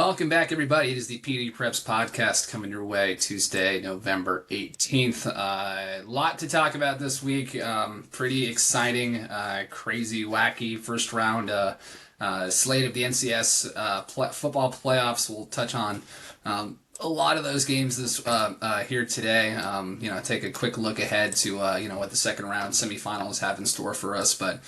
Welcome back, everybody. It is the PDPreps Podcast coming your way Tuesday, November 18th. A lot to talk about this week. Pretty exciting, crazy, wacky first round slate of the NCS football playoffs. We'll touch on a lot of those games here today. Take a quick look ahead to what the second round semifinals have in store for us. But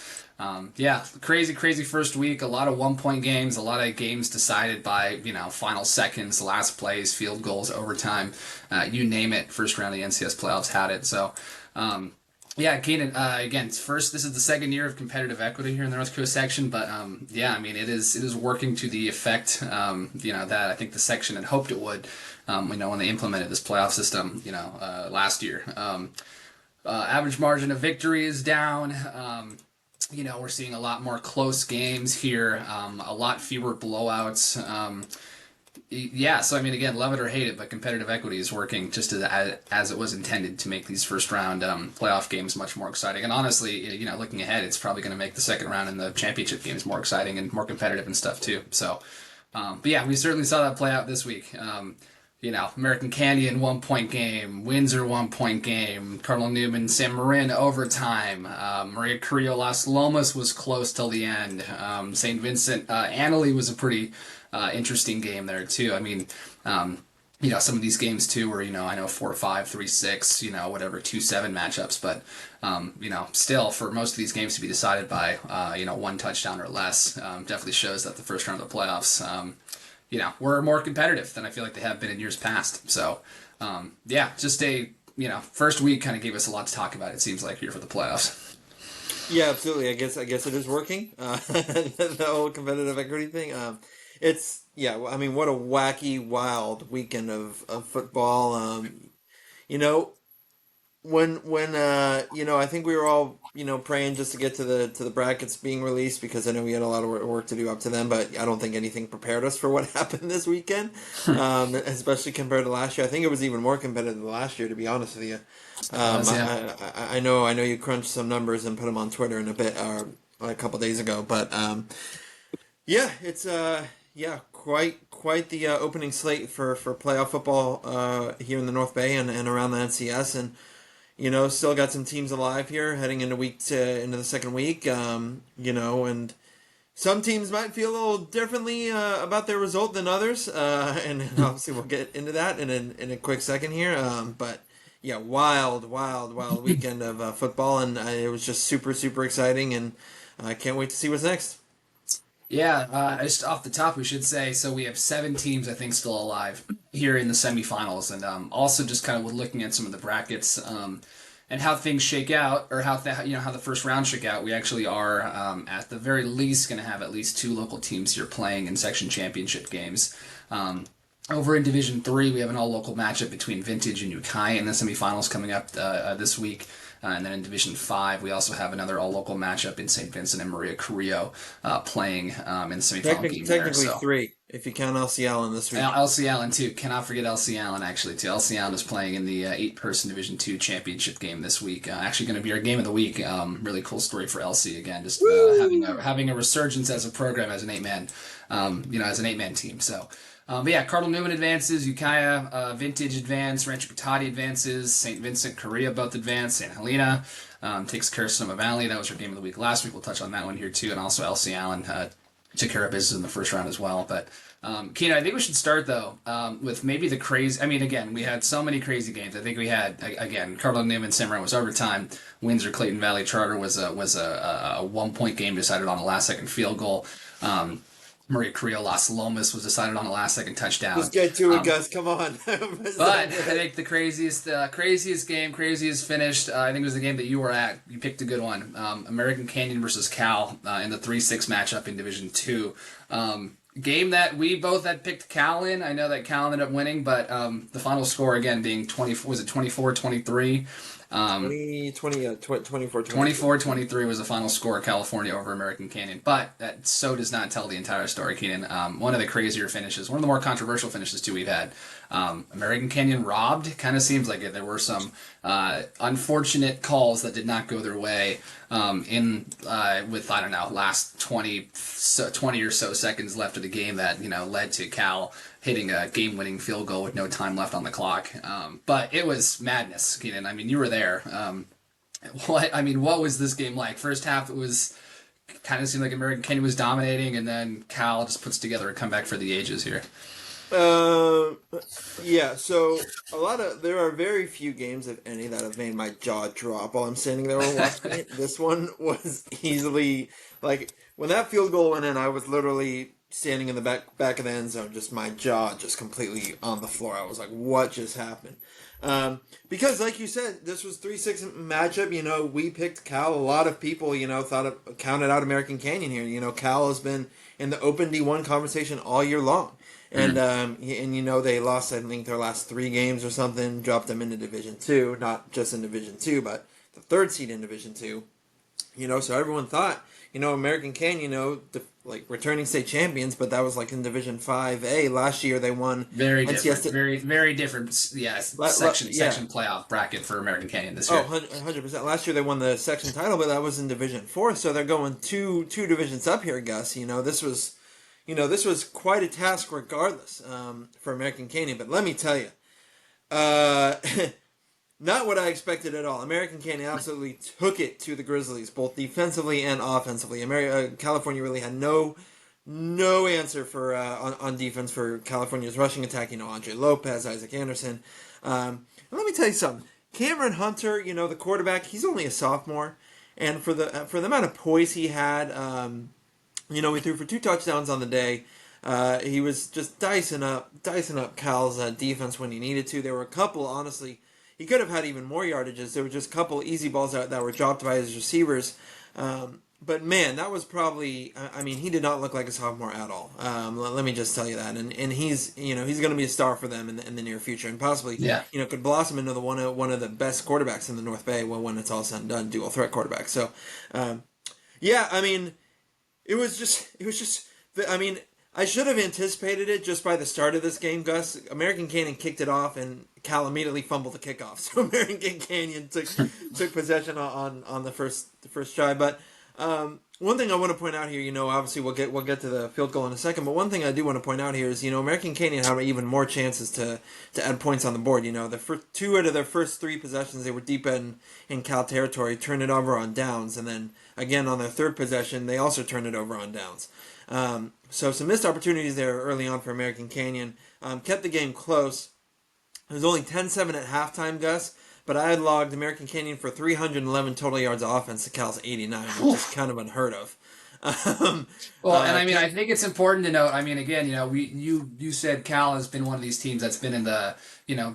crazy first week. A lot of 1-point games, a lot of games decided by final seconds, last plays, field goals, overtime, you name it. First round of the NCS playoffs had it. So. Keenan, again, this is the second year of competitive equity here in the North Coast section, but it is working to the effect, that I think the section had hoped it would, when they implemented this playoff system, last year. Average margin of victory is down. We're seeing a lot more close games here, a lot fewer blowouts. Again, love it or hate it, but competitive equity is working just as it was intended to make these first round playoff games much more exciting. And honestly, looking ahead, it's probably going to make the second round and the championship games more exciting and more competitive and stuff too. So, we certainly saw that play out this week. American Canyon 1-point game, Windsor 1-point game, Cardinal Newman, San Marin overtime, Maria Carrillo Las Lomas was close till the end. St. Vincent Annalee was a pretty interesting game there too. I mean, some of these games too were, I know 4-5, 3-6, whatever, 2-7 matchups, but, still for most of these games to be decided by, one touchdown or less, definitely shows that the first round of the playoffs, were more competitive than I feel like they have been in years past. So, just a, first week kind of gave us a lot to talk about, it seems like, here for the playoffs. Yeah, absolutely. I guess it is working. The whole competitive equity thing. What a wacky, wild weekend of football. I think we were all, praying just to get to the brackets being released, because I know we had a lot of work to do up to them, but I don't think anything prepared us for what happened this weekend, especially compared to last year. I think it was even more competitive than last year, to be honest with you. I know you crunched some numbers and put them on Twitter in a bit, a couple days ago, but it's quite the opening slate for playoff football here in the North Bay and around the NCS, and still got some teams alive here heading into into the second week. And some teams might feel a little differently about their result than others, and obviously we'll get into that in a quick second here. Wild weekend of football, and it was just super exciting, and I can't wait to see what's next. Yeah, just off the top, we should say, so we have 7 teams, I think, still alive here in the semifinals, and also just kind of looking at some of the brackets and how things shake out, or how the first round shook out. We actually are, at the very least, going to have at least 2 local teams here playing in section championship games. Over in Division 3, we have an all-local matchup between Vintage and Ukiah in the semifinals coming up this week. And then in Division 5, we also have another all-local matchup in St. Vincent and Maria Carrillo playing in the semifinal game there. Technically 3, if you count LC Allen this week. LC Allen, too. Cannot forget LC Allen, actually, too. LC Allen is playing in the 8-person Division 2 championship game this week. Actually going to be our game of the week. Really cool story for LC, again. Just having a resurgence as a program, as an 8-man, as an 8-man team. So... Cardinal Newman advances, Ukiah, Vintage advance, Rancho Cotati advances, St. Vincent, Korea both advance, St. Helena takes care of Sonoma Valley. That was our game of the week last week. We'll touch on that one here too, and also LC Allen took care of business in the first round as well. But Keenan, I think we should start though with maybe the crazy. I mean, again, we had so many crazy games. I think we had Cardinal Newman San Marin was overtime. Windsor Clayton Valley Charter was a 1-point game decided on a last-second field goal. Maria Carrillo Las Lomas was decided on a last-second touchdown. Let's get to it, Gus. Come on. But I think the craziest game, craziest finished, I think it was the game that you were at. You picked a good one. American Canyon versus Cal in the 3-6 matchup in Division 2. Game that we both had picked Cal in. I know that Cal ended up winning, but the final score, again, being 24-23. 24, 23. 24-23 was the final score, California over American Canyon. But that so does not tell the entire story, Keenan. One of the crazier finishes, one of the more controversial finishes, too, we've had. American Canyon robbed. Kind of seems like it. There were some unfortunate calls that did not go their way with, I don't know, last 20 or so seconds left of the game that, led to Cal hitting a game-winning field goal with no time left on the clock. But it was madness, Keenan. I mean, you were there. What was this game like? First half, it was kind of seemed like American Canyon was dominating, and then Cal just puts together a comeback for the ages here. Uh, yeah. So there are very few games, if any, that have made my jaw drop while I'm standing there watching it. This one was easily like when that field goal went in, I was literally standing in the back of the end zone, just my jaw just completely on the floor. I was like, "What just happened?" Because, like you said, this was 3-6 matchup. We picked Cal. A lot of people, counted out American Canyon here. Cal has been in the Open D1 conversation all year long. And they lost, I think, their last 3 games or something, dropped them into Division Two, not just in Division Two, but the third seed in Division Two. So everyone thought, American Canyon, returning state champions, but that was like in Division 5A. Last year they won Very NCS. different, very different. Yeah, section playoff bracket for American Canyon this year. 100%. Last year they won the section title, but that was in Division 4, so they're going two divisions up here, Gus. This was quite a task regardless for American Canyon. But let me tell you, not what I expected at all. American Canyon absolutely took it to the Grizzlies, both defensively and offensively. California really had no answer for on defense for California's rushing attack. Andre Lopez, Isaac Anderson. And let me tell you something. Cameron Hunter, the quarterback, he's only a sophomore, and for the amount of poise he had, he threw for 2 touchdowns on the day. He was just dicing up Cal's defense when he needed to. There were a couple, honestly, he could have had even more yardages. There were just a couple easy balls that were dropped by his receivers. But man, that was probably, he did not look like a sophomore at all. Let me just tell you that. And he's going to be a star for them in the near future, and possibly, could blossom into one of the best quarterbacks in the North Bay when it's all said and done, dual threat quarterback. So, it was just, I should have anticipated it just by the start of this game, Gus. American Canyon kicked it off, and Cal immediately fumbled the kickoff. So American Canyon took possession on the first try. But one thing I want to point out here, obviously we'll get to the field goal in a second. But one thing I do want to point out here is, American Canyon had even more chances to add points on the board. The first 2 out of their first 3 possessions, they were deep in Cal territory, turned it over on downs, and then again on their third possession, they also turned it over on downs. So some missed opportunities there early on for American Canyon. Kept the game close. It was only 10-7 at halftime, Gus, but I had logged American Canyon for 311 total yards of offense to Cal's 89, which is kind of unheard of. I think it's important to note. Again, you said Cal has been one of these teams that's been in the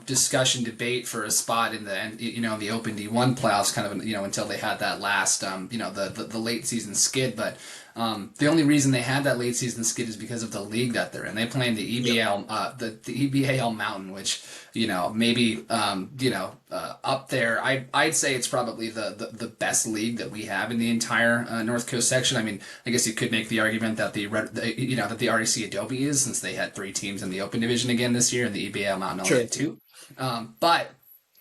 discussion debate for a spot in the in the Open D1 playoffs, kind of until they had that last the late season skid. But the only reason they had that late season skid is because of the league that they're in. They play in the EBL the EBAL Mountain, which maybe up there. I'd say it's probably the best league that we have in the entire North Coast section. I guess you could make the argument that the REC Adobe is, since they had 3 teams in the Open Division again this year, and the EBAL Mountain only had 2. But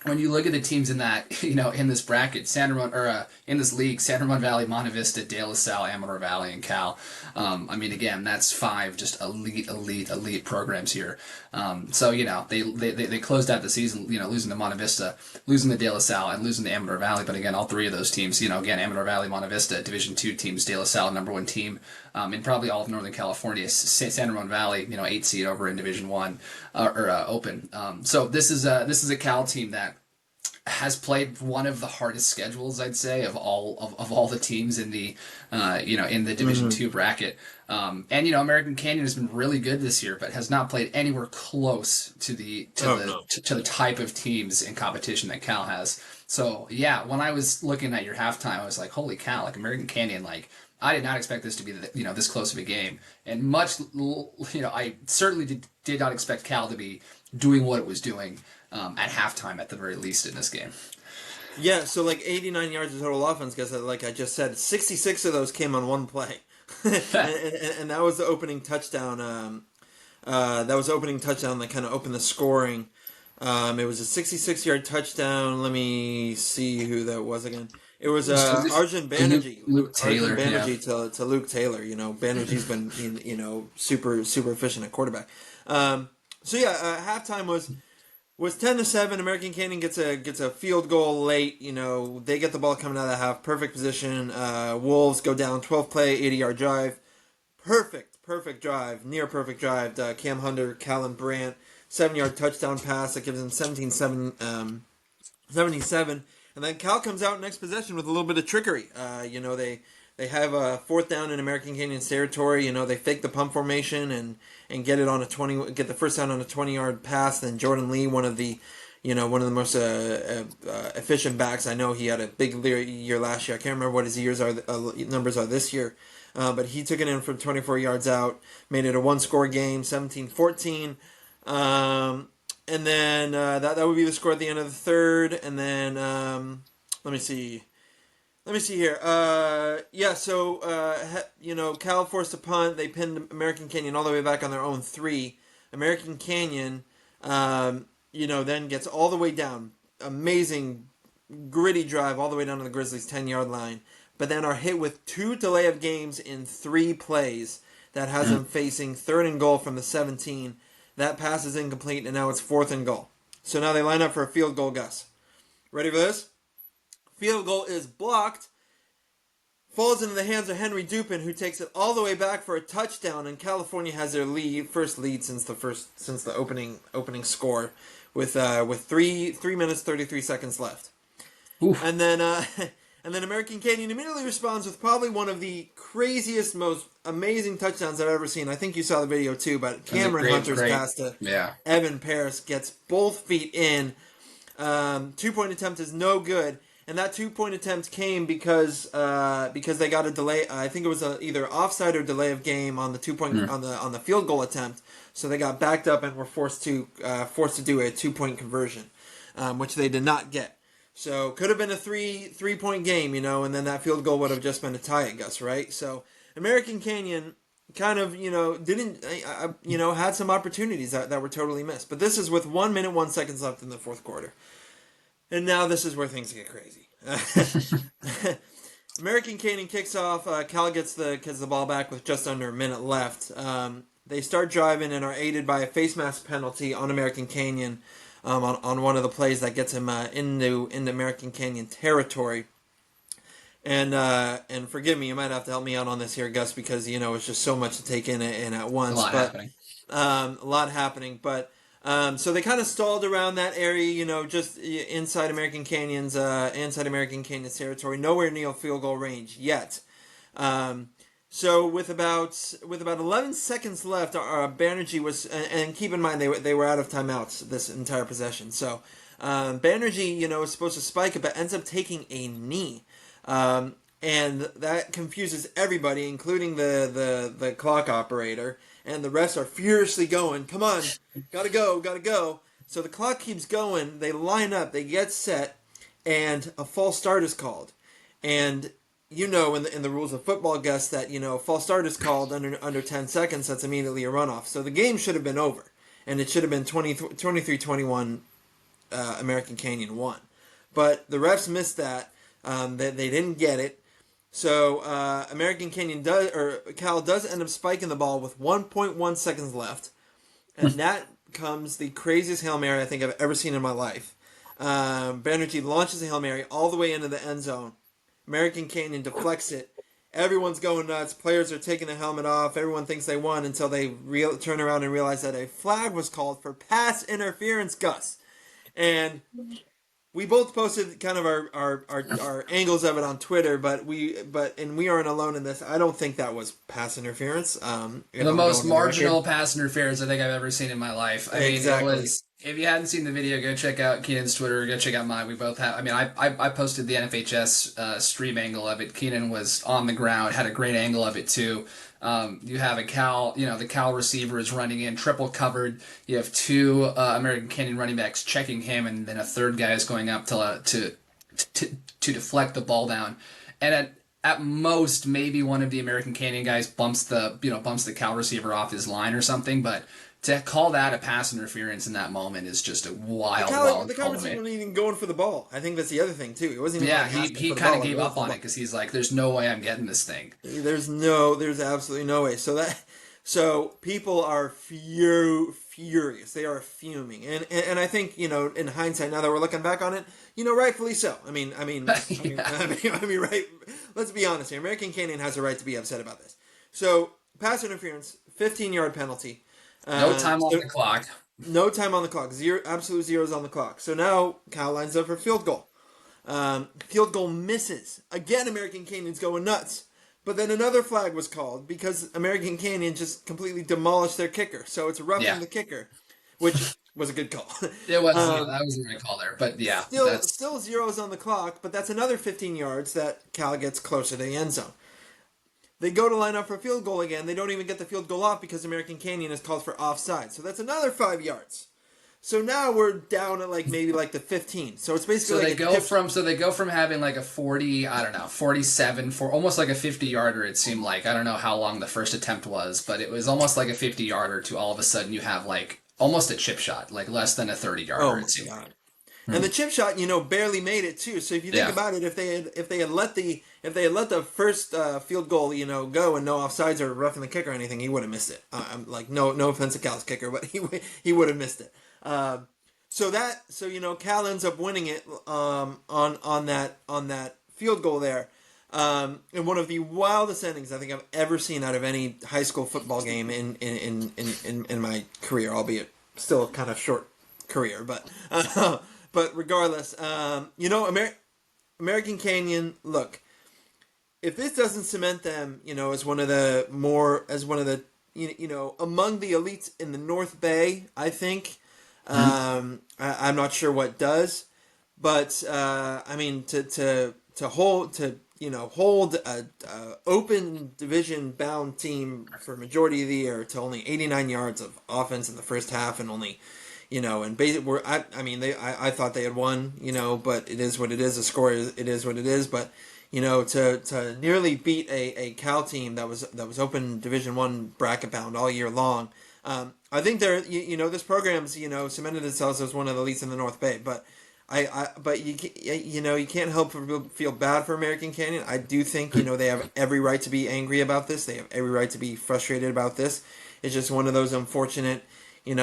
when you look at the teams in that, in this bracket, in this league, San Ramon Valley, Monte Vista, De La Salle, Amador Valley, and Cal. Again, that's 5 just elite programs here. They closed out the season, losing to Monte Vista, losing to De La Salle, and losing to Amador Valley. But again, all 3 of those teams, again, Amador Valley, Monte Vista, Division 2 teams, De La Salle, number 1 team, in probably all of Northern California. San Ramon Valley, 8 seed over in Division 1 Open. So this is a Cal team that has played one of the hardest schedules, I'd say, of all the teams in the in the Division 2 bracket. American Canyon has been really good this year, but has not played anywhere close to the type of teams in competition that Cal has. So yeah, when I was looking at your halftime, I was like, holy cow! Like American Canyon, I did not expect this to be this close of a game, and I certainly did not expect Cal to be doing what it was doing at halftime, at the very least, in this game. Yeah, so like 89 yards of total offense, because like I just said, 66 of those came on one play. And that was the opening touchdown. That was the opening touchdown that kind of opened the scoring. It was a 66-yard touchdown. Let me see who that was again. It was Was it Arjun Luke, Banerjee. Luke Arjun Taylor? Yeah. Banerjee to Luke Taylor. You know, Banerjee's been super efficient at quarterback. So yeah, halftime was 10-7. American Canyon gets a field goal late. You know, they get the ball coming out of the half, perfect position. Wolves go down 12 play, 80-yard drive. Perfect drive, near perfect drive. Cam Hunter, Callan Brandt, 7-yard touchdown pass that gives them 77. And then Cal comes out next possession with a little bit of trickery. They have a fourth down in American Canyon's territory. You know, they fake the pump formation and get it on a 20, get the first down on a 20-yard pass. Then Jordan Lee, one of the most efficient backs. I know he had a big year last year. I can't remember what his numbers are this year. But he took it in from 24 yards out, made it a one-score game, 17-14. And then that would be the score at the end of the third. And then let me see. Let me see here. Yeah, so Cal forced a punt. They pinned American Canyon all the way back on their own three. American Canyon, then gets all the way down. Amazing, gritty drive all the way down to the Grizzlies' 10-yard line. But then are hit with two delay of games in 3 plays that has them facing third and goal from the 17. That pass is incomplete, and now it's fourth and goal. So now they line up for a field goal, Gus. Ready for this? Field goal is blocked, falls into the hands of Henry Dupin, who takes it all the way back for a touchdown, and California has their first lead since the opening score, with 3 minutes 33 seconds left. Oof. And then and then American Canyon immediately responds with probably one of the craziest, most amazing touchdowns I've ever seen. I think you saw the video too, but That's a Cameron Hunter's great. pass to Yeah. Evan Paris gets both feet in. 2-point attempt is no good, and that 2-point attempt came because they got a delay. I think it was either offside or delay of game on the 2-point on the field goal attempt. So they got backed up and were forced to do a 2-point conversion, which they did not get. So could have been a three-point game, and then that field goal would have just been a tie, I guess, right? So American Canyon kind of, didn't, had some opportunities that were totally missed. But this is with 1 minute, 1 seconds left in the fourth quarter. And now this is where things get crazy. American Canyon kicks off. Cal gets the ball back with just under a minute left. They start driving and are aided by a face mask penalty on American Canyon on one of the plays that gets him into American Canyon territory. And forgive me, you might have to help me out on this here, Gus, because it's just so much to take in at A once. lot But happening. a lot happening. But so they kind of stalled around that area, just inside American Canyon's territory, nowhere near field goal range yet. So with about 11 seconds left, Banerjee was, and keep in mind they were out of timeouts this entire possession. So Banerjee, was supposed to spike it, but ends up taking a knee. And that confuses everybody, including the clock operator, and the refs are furiously going, come on, gotta go. So the clock keeps going, they line up, they get set, and a false start is called. And in the rules of football, Gus, that false start is called under 10 seconds, that's immediately a runoff. So the game should have been over, and it should have been 23-21 American Canyon won. But the refs missed that. They didn't get it. So American Canyon Cal does end up spiking the ball with 1.1 seconds left, and that comes the craziest Hail Mary I think I've ever seen in my life. Banerjee launches a Hail Mary all the way into the end zone. American Canyon deflects it. Everyone's going nuts. Players are taking the helmet off. Everyone thinks they won until they turn around and realize that a flag was called for pass interference, Gus. And we both posted kind of our angles of it on Twitter, but we aren't alone in this. I don't think that was pass interference. If The I'm most going to the record. marginal pass interference I think I've ever seen in my life. I mean, it Exactly. was. If you hadn't seen the video, go check out Keenan's Twitter. Go check out mine. We both have. I mean, I posted the NFHS stream angle of it. Keenan was on the ground, had a great angle of it too. You have a Cal, the Cal receiver is running in, triple covered. You have two American Canyon running backs checking him, and then a third guy is going up to to deflect the ball down, and at most maybe one of the American Canyon guys bumps the Cal receiver off his line or something, but to call that a pass interference in that moment is just a wild The call Cal to receiver me. wasn't even going for the ball. I think that's the other thing too. He wasn't even Yeah, like he asking he for the kind ball, of like gave going up for the on it ball. because he's like, "There's no way I'm getting this thing." There's absolutely no way. So people are furious. They are fuming, and I think in hindsight, now that we're looking back on it, rightfully so. Yeah. Right. Let's be honest here. American Canyon has a right to be upset about this. So pass interference, 15-yard penalty. No time on So the clock. no time on the clock. Zero, absolute zeros on the clock. So now Cal lines up for field goal. Field goal misses. Again, American Canyon's going nuts. But then another flag was called because American Canyon just completely demolished their kicker. So it's roughing Yeah, the kicker, which was a good call. it was. Yeah, um, that was the right call there. But yeah, still, that's still zeros on the clock, but that's another 15 yards that Cal gets closer to the end zone. They go to line up for a field goal again. They don't even get the field goal off because American Canyon is called for offside. So that's another 5 yards. So now we're down at maybe the 15. So it's so basically they like a go tip. from so they go from having like a 40, I don't know, 47 for almost like a 50-yarder. It seemed like I don't know how long the first attempt was, but it was almost like a 50-yarder to all of a sudden you have like almost a chip shot, like less than a Oh 30-yarder. my It seemed god. like. And the chip shot, barely made it too. So if you think Yeah. about it, if they had let the first field goal, go and no offsides or roughing the kick or anything, he would have missed it. I'm like no offense to Cal's kicker, but he would have missed it. Cal ends up winning it on that field goal there. In one of the wildest endings I think I've ever seen out of any high school football game in my career, albeit still a kind of short career, but regardless, American Canyon. Look, if this doesn't cement them, as one of the among the elites in the North Bay, I think. Mhm. I'm not sure what does, but I mean to hold a open division bound team for a majority of the year to only 89 yards of offense in the first half and only and basic were I mean I thought they had won, but it is what it is. The score it is what it is. But to nearly beat a Cal team that was open Division One bracket bound all year long. I think they're this program's cemented itself as one of the least in the North Bay. But but you can't help but feel bad for American Canyon. I do think they have every right to be angry about this. They have every right to be frustrated about this. It's just one of those unfortunate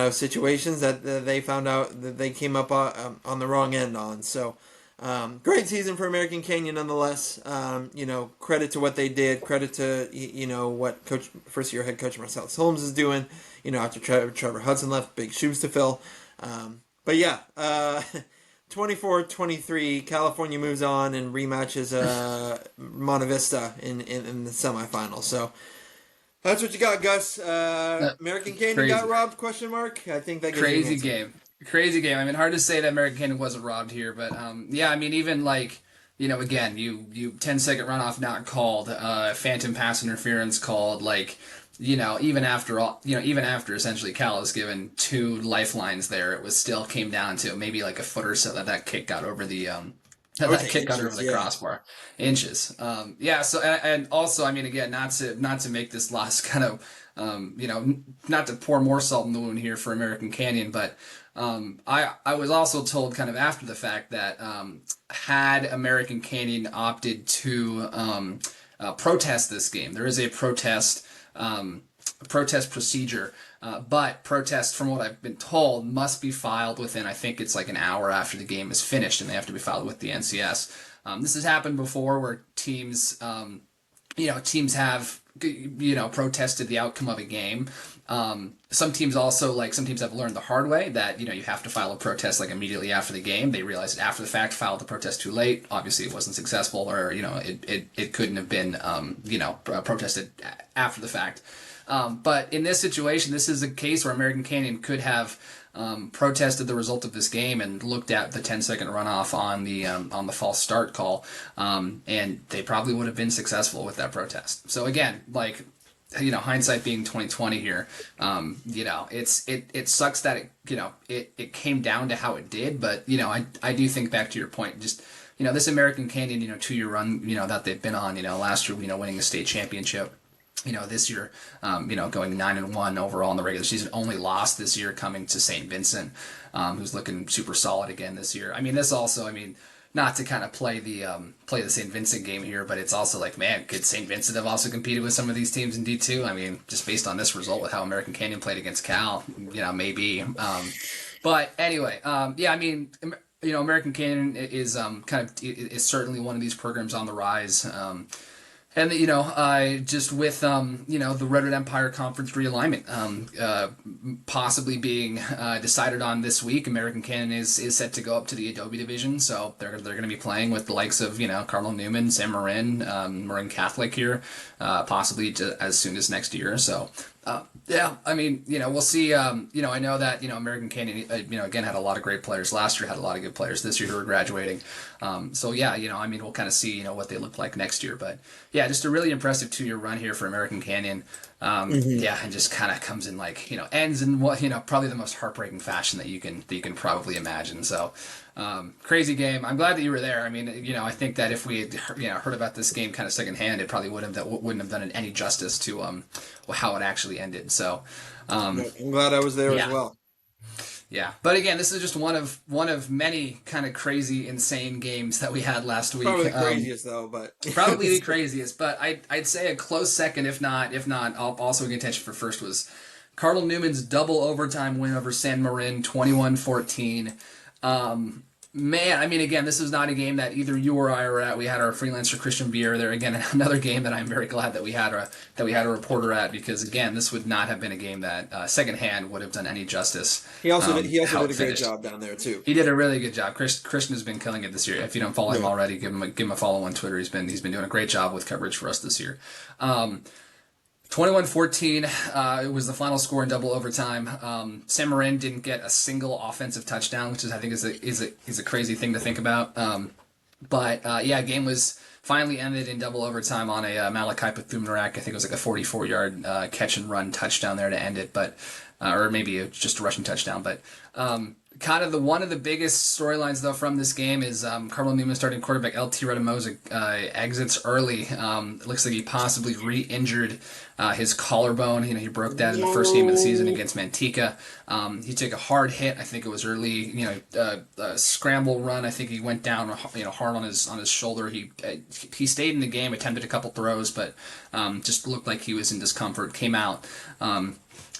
situations that they found out that they came up on the wrong end on. So, great season for American Canyon nonetheless. Credit to what they did. Credit to what first year head coach Marcellus Holmes is doing. After Trevor Hudson left, big shoes to fill. But yeah, 24-23, California moves on and rematches Monte Vista in the semifinals. So that's what you got, Gus. American Canyon got Crazy. robbed? Question mark. I think that gives you an Crazy answer. game. Crazy game. I mean, hard to say that American Canyon wasn't robbed here, but yeah, I mean, even like, again, you 10-second runoff not called, phantom pass interference called, like, even after essentially Cal was given two lifelines there, it was still came down to maybe like a foot or so that kick got over the I would that say kick got over inches. the Yeah. crossbar, inches. Yeah. So and also, I mean, again, not to make this loss kind of, not to pour more salt in the wound here for American Canyon, but I was also told kind of after the fact that had American Canyon opted to protest this game, there is a protest procedure. But protest, from what I've been told, must be filed within, I think it's like an hour after the game is finished, and they have to be filed with the NCS. This has happened before where teams have protested the outcome of a game. Some teams also, like, some teams have learned the hard way that you have to file a protest like immediately after the game. They realized after the fact, filed the protest too late. Obviously, it wasn't successful, or it couldn't have been protested after the fact. But in this situation, this is a case where American Canyon could have protested the result of this game and looked at the 10-second runoff on the false start call, and they probably would have been successful with that protest. So again, like, hindsight being 2020 here, it sucks that it came down to how it did, but I do think back to your point, just this American Canyon, 2-year run, that they've been on, last year, winning the state championship. This year, going 9-1 overall in the regular season, only lost this year coming to St. Vincent, who's looking super solid again this year. This also, not to kind of play the St. Vincent game here, but it's also like, man, could St. Vincent have also competed with some of these teams in D2? Just based on this result with how American Canyon played against Cal, maybe. But anyway, American Canyon is is certainly one of these programs on the rise. And just with the Red Empire Conference realignment possibly being decided on this week, American Canyon is set to go up to the Adobe division, so they're going to be playing with the likes of Cardinal Newman, San Marin, Marin Catholic here, possibly as soon as next year. So we'll see. I know that American Canyon, again had a lot of great players last year, had a lot of good players this year who are graduating. We'll kind of see what they look like next year. But yeah, just a really impressive 2-year run here for American Canyon. And just kind of comes in ends in what probably the most heartbreaking fashion that you can probably imagine. So crazy game. I'm glad that you were there. I think that if we had heard about this game kind of secondhand, it probably wouldn't have done it any justice to how it actually ended. So I'm glad I was there as well. Yeah, but again, this is just one of many kind of crazy, insane games that we had last week. Probably the craziest though, but probably the craziest. But I'd say a close second, if not, I'll also get attention for first was Cardinal Newman's double overtime win over San Marin, 21-14. Again, this is not a game that either you or I were at. We had our freelancer Christian Beer there. Again, another game that I'm very glad that we had a reporter at, because again, this would not have been a game that secondhand would have done any justice. He also did a great job down there too. He did a really good job. Christian has been killing it this year. If you don't follow him already, give him a follow on Twitter. He's been doing a great job with coverage for us this year. 21-14 it was the final score in double overtime. San Marin didn't get a single offensive touchdown, which I think is a crazy thing to think about. Game was finally ended in double overtime on a Malachi Pethumnarak. I think it was like a 44-yard catch and run touchdown there to end it, or maybe just a rushing touchdown. But kind of one of the biggest storylines though from this game is Cardinal Newman starting quarterback LT Redamosa exits early. It looks like he possibly re-injured his collarbone. He broke that in the first game of the season against Manteca. He took a hard hit. I think it was early. A scramble run. I think he went down hard on his shoulder. He stayed in the game, attempted a couple throws, but just looked like he was in discomfort. Came out.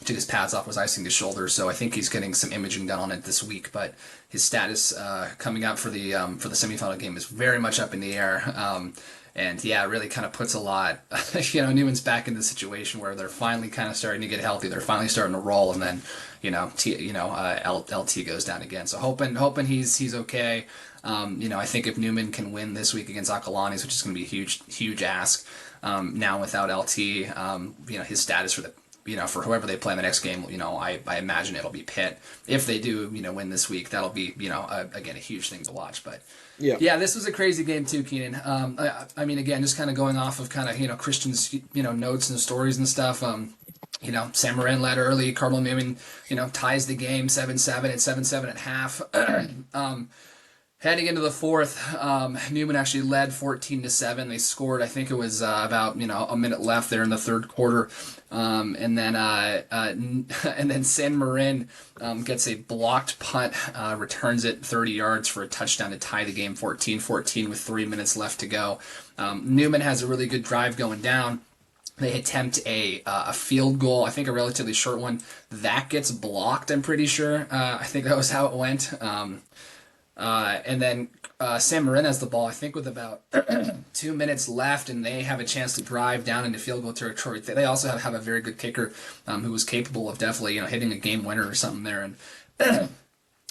Took his pads off, was icing his shoulder, so I think he's getting some imaging done on it this week. But his status coming out for the semifinal game is very much up in the air. It really kind of puts a lot. Newman's back in the situation where they're finally kind of starting to get healthy. They're finally starting to roll, and then LT goes down again. So hoping he's okay. I think if Newman can win this week against Acalanes, which is going to be a huge ask. Now without LT, his status for the for whoever they play in the next game, I imagine it'll be Pitt. If they do, win this week, that'll be, again, a huge thing to watch. But this was a crazy game too, Keenan. Again, just kind of going off of kind of, Christian's, notes and stories and stuff. San Marin led early. Cardinal Newman, ties the game 7-7 at 7-7 at half. Heading into the fourth, Newman actually led 14-7. They scored, I think it was about a minute left there in the third quarter, and then San Marin gets a blocked punt, returns it 30 yards for a touchdown to tie the game 14-14 with 3 minutes left to go. Newman has a really good drive going down. They attempt a field goal, I think a relatively short one. That gets blocked, I'm pretty sure. I think that was how it went. And then San Marin has the ball, I think, with about 2 minutes left, and they have a chance to drive down into field goal territory. They also have a very good kicker who was capable of definitely hitting a game winner or something there. And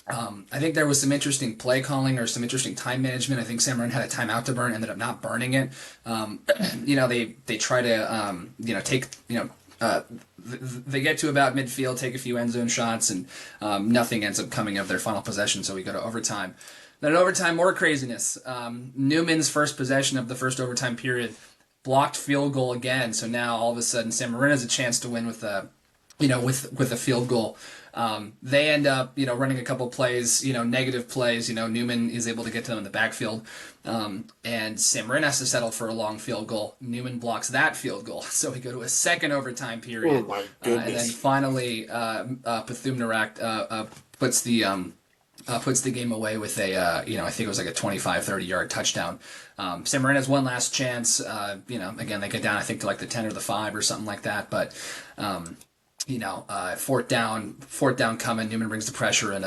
I think there was some interesting play calling or some interesting time management. I think San Marin had a timeout to burn, ended up not burning it. They try to take they get to about midfield, take a few end zone shots, and nothing ends up coming of their final possession, so we go to overtime. Then in overtime, more craziness. Newman's first possession of the first overtime period, blocked field goal again, so now all of a sudden San Marin has a chance to win with a with a field goal. They end up, running a couple plays, negative plays. Newman is able to get to them in the backfield, and Sam Marin has to settle for a long field goal. Newman blocks that field goal, so we go to a second overtime Oh period, my and then goodness. finally, Bethune-Narak puts the puts the game away with a, I think it was like a 25, 30-yard touchdown. San Marino has one last chance. Again, they get down, I think, to like the 10 or the 5 or something like that. But, fourth down coming. Newman brings the pressure, and,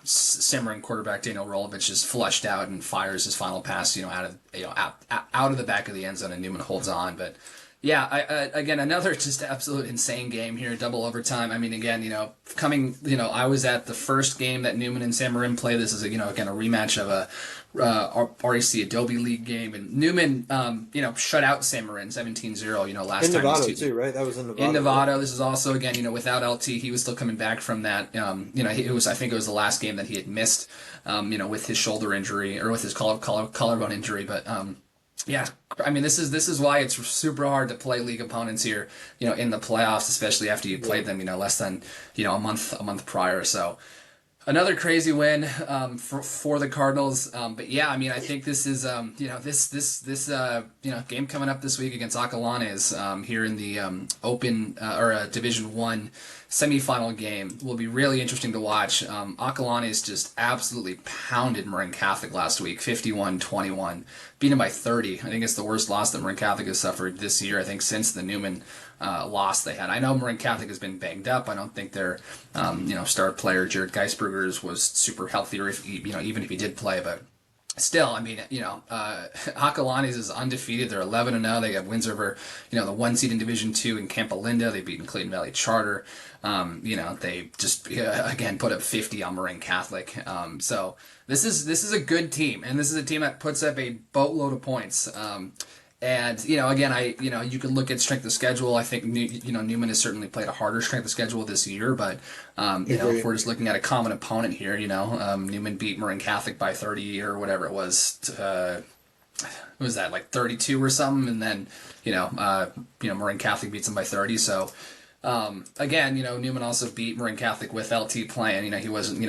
Cimarron quarterback Daniel Rolovich is flushed out and fires his final pass, out of the back of the end zone, and Newman holds on. But yeah, again, another just absolute insane game here, double overtime. I mean, again, I was at the first game that Newman and San Marin play. This is, again, a rematch of a REC Adobe League game. And Newman, shut out San Marin 17-0, last In time these Nevada two. too, right? That was in In Nevada, right? Nevada, this is also, again, without LT, he was still coming back from that. I think it was the last game that he had missed, with his shoulder injury or with his collarbone injury. But, yeah, I mean, this is why it's super hard to play league opponents here, in the playoffs, especially after you played them, less than, a month prior. So another crazy win, for the Cardinals. But yeah, I mean, I think this is, this game coming up this week against Acalanes, here in the Open, or Division One semifinal game will be really interesting to watch. Acalanes just absolutely pounded Marin Catholic last week, 51-21, beat him by 30. I think it's the worst loss that Marin Catholic has suffered this year, I think, since the Newman loss they had. I know Marin Catholic has been banged up. I don't think their star player Jared Geisberger's was super healthy, or if even if he did play, but still, I mean, Acalanes is undefeated. They're 11-0. They got wins over, the one seed in Division Two in Camp Olinda. They've beaten Clayton Valley Charter. They just again put up 50 on Marin Catholic. So this is a good team, and this is a team that puts up a boatload of points. And again, you can look at strength of schedule. I think Newman has certainly played a harder strength of schedule this year, but if Agree. we're just looking at a common opponent here, Newman beat Marin Catholic by 30 or whatever it was. What was that, like 32 or something? And then Marin Catholic beats him by 30. So again, Newman also beat Marin Catholic with LT playing. He wasn't,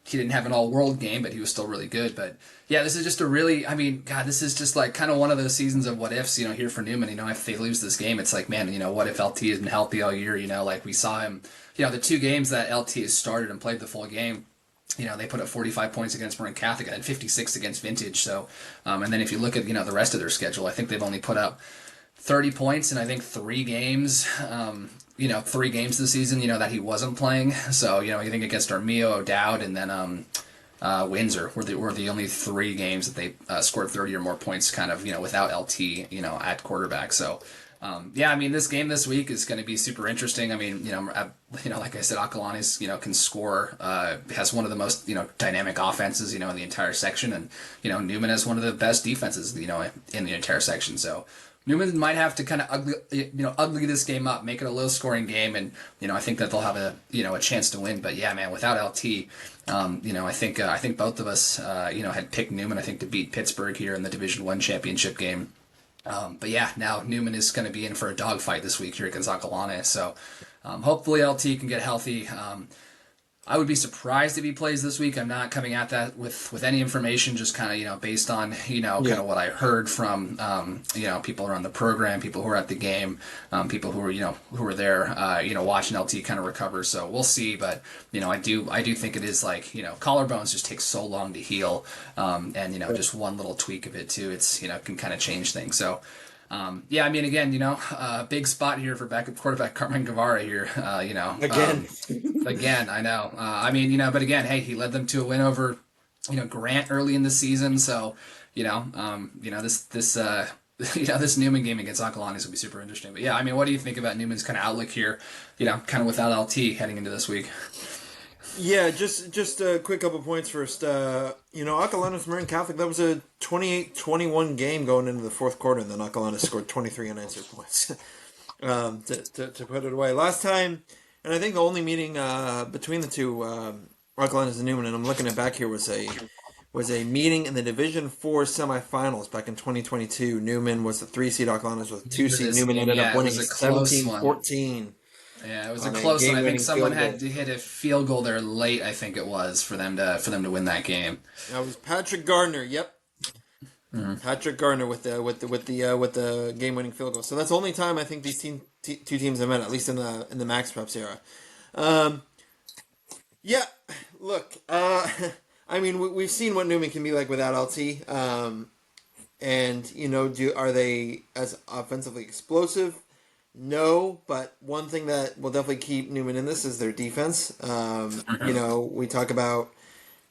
he didn't have an all-world game, but he was still really good. But yeah, this is just I mean, God, this is just like kind of one of those seasons of what ifs, here for Newman. If they lose this game, it's like, man, what if LT has been healthy all year? Like we saw him, the two games that LT has started and played the full game. They put up 45 points against Marin Catholic and 56 against Vintage. So, and then if you look at, the rest of their schedule, I think they've only put up 30 points in, I think, 3 games. 3 games this season, that he wasn't playing. So, you think against Armio, O'Dowd, and then Windsor were the only 3 games that they scored 30 or more points, kind of, without LT, at quarterback. So, yeah, I mean, this game this week is going to be super interesting. I mean, like I said, Acalanes, can score, has one of the most, dynamic offenses, in the entire section, and Newman has one of the best defenses, in the entire section. So Newman might have to kind of ugly this game up, make it a low-scoring game, and I think that they'll have a chance to win. But yeah, man, without LT, I think both of us, had picked Newman, I think, to beat Pittsburgh here in the Division One championship game. But yeah, now Newman is going to be in for a dogfight this week here against Acalanes. So hopefully LT can get healthy. I would be surprised if he plays this week. I'm not coming at that with any information, just kind of, based on, kind Yeah. of what I heard from, people around the program, people who are at the game, people who are, who are there, watching LT kind of recover. So we'll see. But, I do think it is like, collarbones just take so long to heal. And, just one little tweak of it too, it's, can kind of change things. So, yeah, I mean, again, big spot here for backup quarterback Carmen Guevara here. Again. Again, I know. I mean, but again, hey, he led them to a win over, Grant early in the season. So, this this Newman game against Acalanes will be super interesting. But yeah, I mean, what do you think about Newman's kind of outlook here? Kind of without LT heading into this week. Yeah, just a quick couple points first. Acalanes Marin Catholic, that was a 28-21 game going into the fourth quarter, and then Acalanes scored 23 unanswered points to put it away. Last time, and I think the only meeting between the two, Acalanes and Newman, and I'm looking at back here, was a meeting in the Division 4 semifinals back in 2022. Newman was the 3 seed, Acalanes was the 2 seed. Newman ended up It winning was a close one. 17-14. Yeah, it was a on a close one. I think game-winning someone field had goal. to hit a field goal there late. I think it was for them to win that game. That was Patrick Gardner. Yep, Mhm. Patrick Gardner with the game-winning field goal. So that's the only time I think these two teams have met, at least in the Max Preps era. Um, yeah, look, I mean we've seen what Newman can be like without LT. And are they as offensively explosive? No, but one thing that will definitely keep Newman in this is their defense. We talk about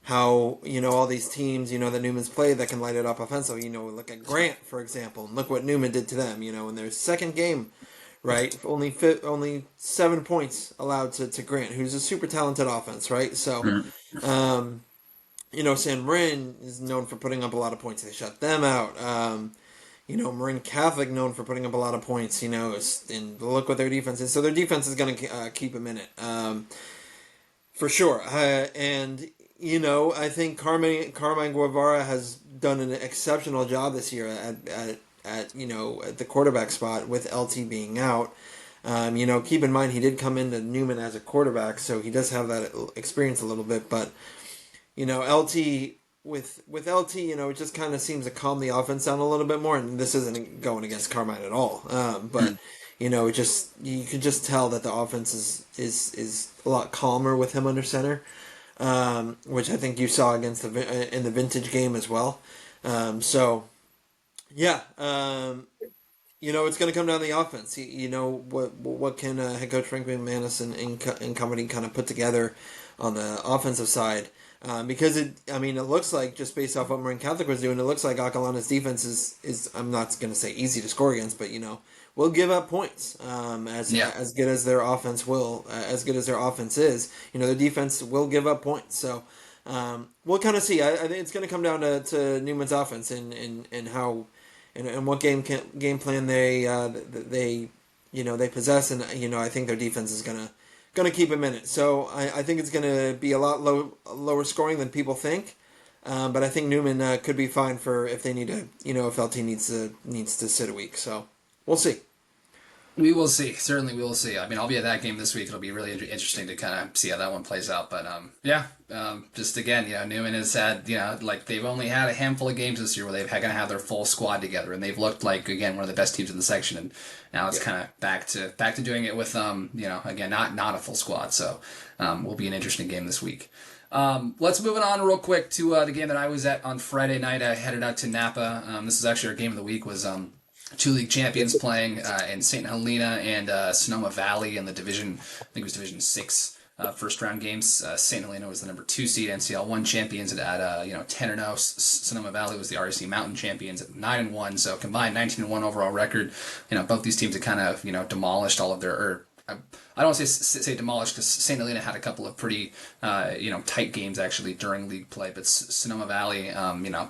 how all these teams that Newman's played that can light it up offensively. Look at Grant for example, and look what Newman did to them. In their second game, right? Only 7 points allowed to Grant, who's a super talented offense, right? So. Mhm. Um, San Marin is known for putting up a lot of points. They shut them out. Marin Catholic known for putting up a lot of points. And look what their defense is. So their defense is going to keep them in it, for sure. And I think Carmine Guevara has done an exceptional job this year at the quarterback spot with LT being out. Keep in mind he did come into Newman as a quarterback, so he does have that experience a little bit. But LT with LT, it just kind of seems to calm the offense down a little bit more. And this isn't going against Carmine at all, but you could just tell that the offense is a lot calmer with him under center, which I think you saw against in the vintage game as well. So yeah, it's going to come down to the offense. What can head coach Frank McManus and company kind of put together on the offensive side. Because it looks like, just based off what Marin Catholic was doing, it looks like Acalana's defense is I'm not going to say easy to score against, but will give up points. Yeah. As good as their offense as good as their offense is, their defense will give up points. So we'll kind of see. I think it's going to come down to Newman's offense and how and what game plan they possess, and I think their defense is gonna keep them in it. So I think it's gonna be a lot lower scoring than people think. But I think Newman could be fine for if they need to, if LT needs to sit a week. So we'll see. We will see. Certainly, we will see. I mean, I'll be at that game this week. It'll be really interesting to kind of see how that one plays out. But yeah, just again, Newman has had, like they've only had a handful of games this year where they've kind of had their full squad together, and they've looked like again one of the best teams in the section. And now it's Yeah. kind of back to doing it with again not a full squad. So will be an interesting game this week. Let's move it on real quick to the game that I was at on Friday night. I headed out to Napa. This is actually our game of the week. Was two league champions playing in St. Helena and Sonoma Valley in the division. I think it was Division 6 first round games. St. Helena was the number 2 seed. NCL 1 champions at 10-0. Sonoma Valley was the RSC Mountain champions at 9-1. So combined 19-1 overall record. Both these teams had kind of demolished all of their. I don't say demolished because St. Helena had a couple of pretty tight games actually during league play, but Sonoma Valley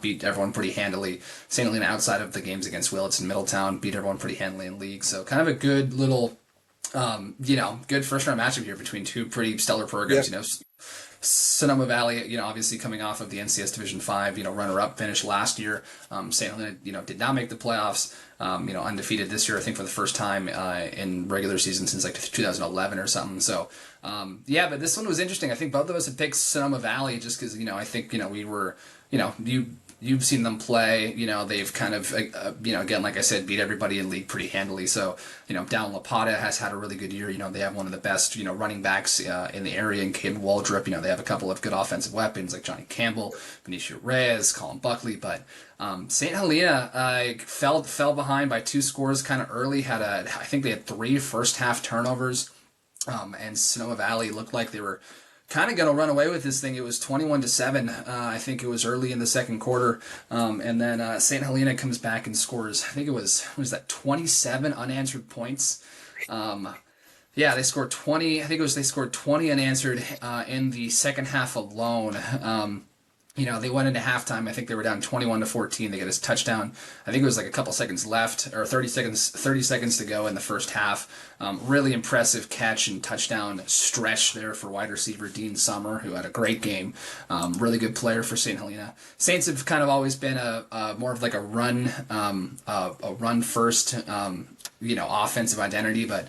beat everyone pretty handily. St. Helena outside of the games against Willits and Middletown beat everyone pretty handily in league. So kind of a good little good first round matchup here between two pretty stellar Yeah. programs. Sonoma Valley, obviously coming off of the NCS Division 5, runner-up finish last year. St. Helena, did not make the playoffs. Undefeated this year, I think for the first time in regular season since like 2011 or something. So, but this one was interesting. I think both of us had picked Sonoma Valley just because, I think, we were, you've seen them play. They've kind of, again, like I said, beat everybody in league pretty handily. So, Down La Plata has had a really good year. They have one of the best, running backs in the area in Caden Waldrop. They have a couple of good offensive weapons like Johnny Campbell, Benicio Reyes, Colin Buckley. But St. Helena fell behind by 2 scores kind of early. I think they had 3 first half turnovers. And Sonoma Valley looked like they were kind of going to run away with this thing. It was 21-7. I think it was early in the second quarter, and then St. Helena comes back and scores. I think it was 27 unanswered points. Yeah, they scored 20. I think they scored 20 unanswered in the second half alone. They went into halftime. I think they were down 21-14. They get a touchdown. I think it was like a couple seconds left, or 30 seconds to go in the first half. Really impressive catch and touchdown stretch there for wide receiver Dean Summer, who had a great game. Really good player for St. Helena. Saints have kind of always been a more of like a run first offensive identity, but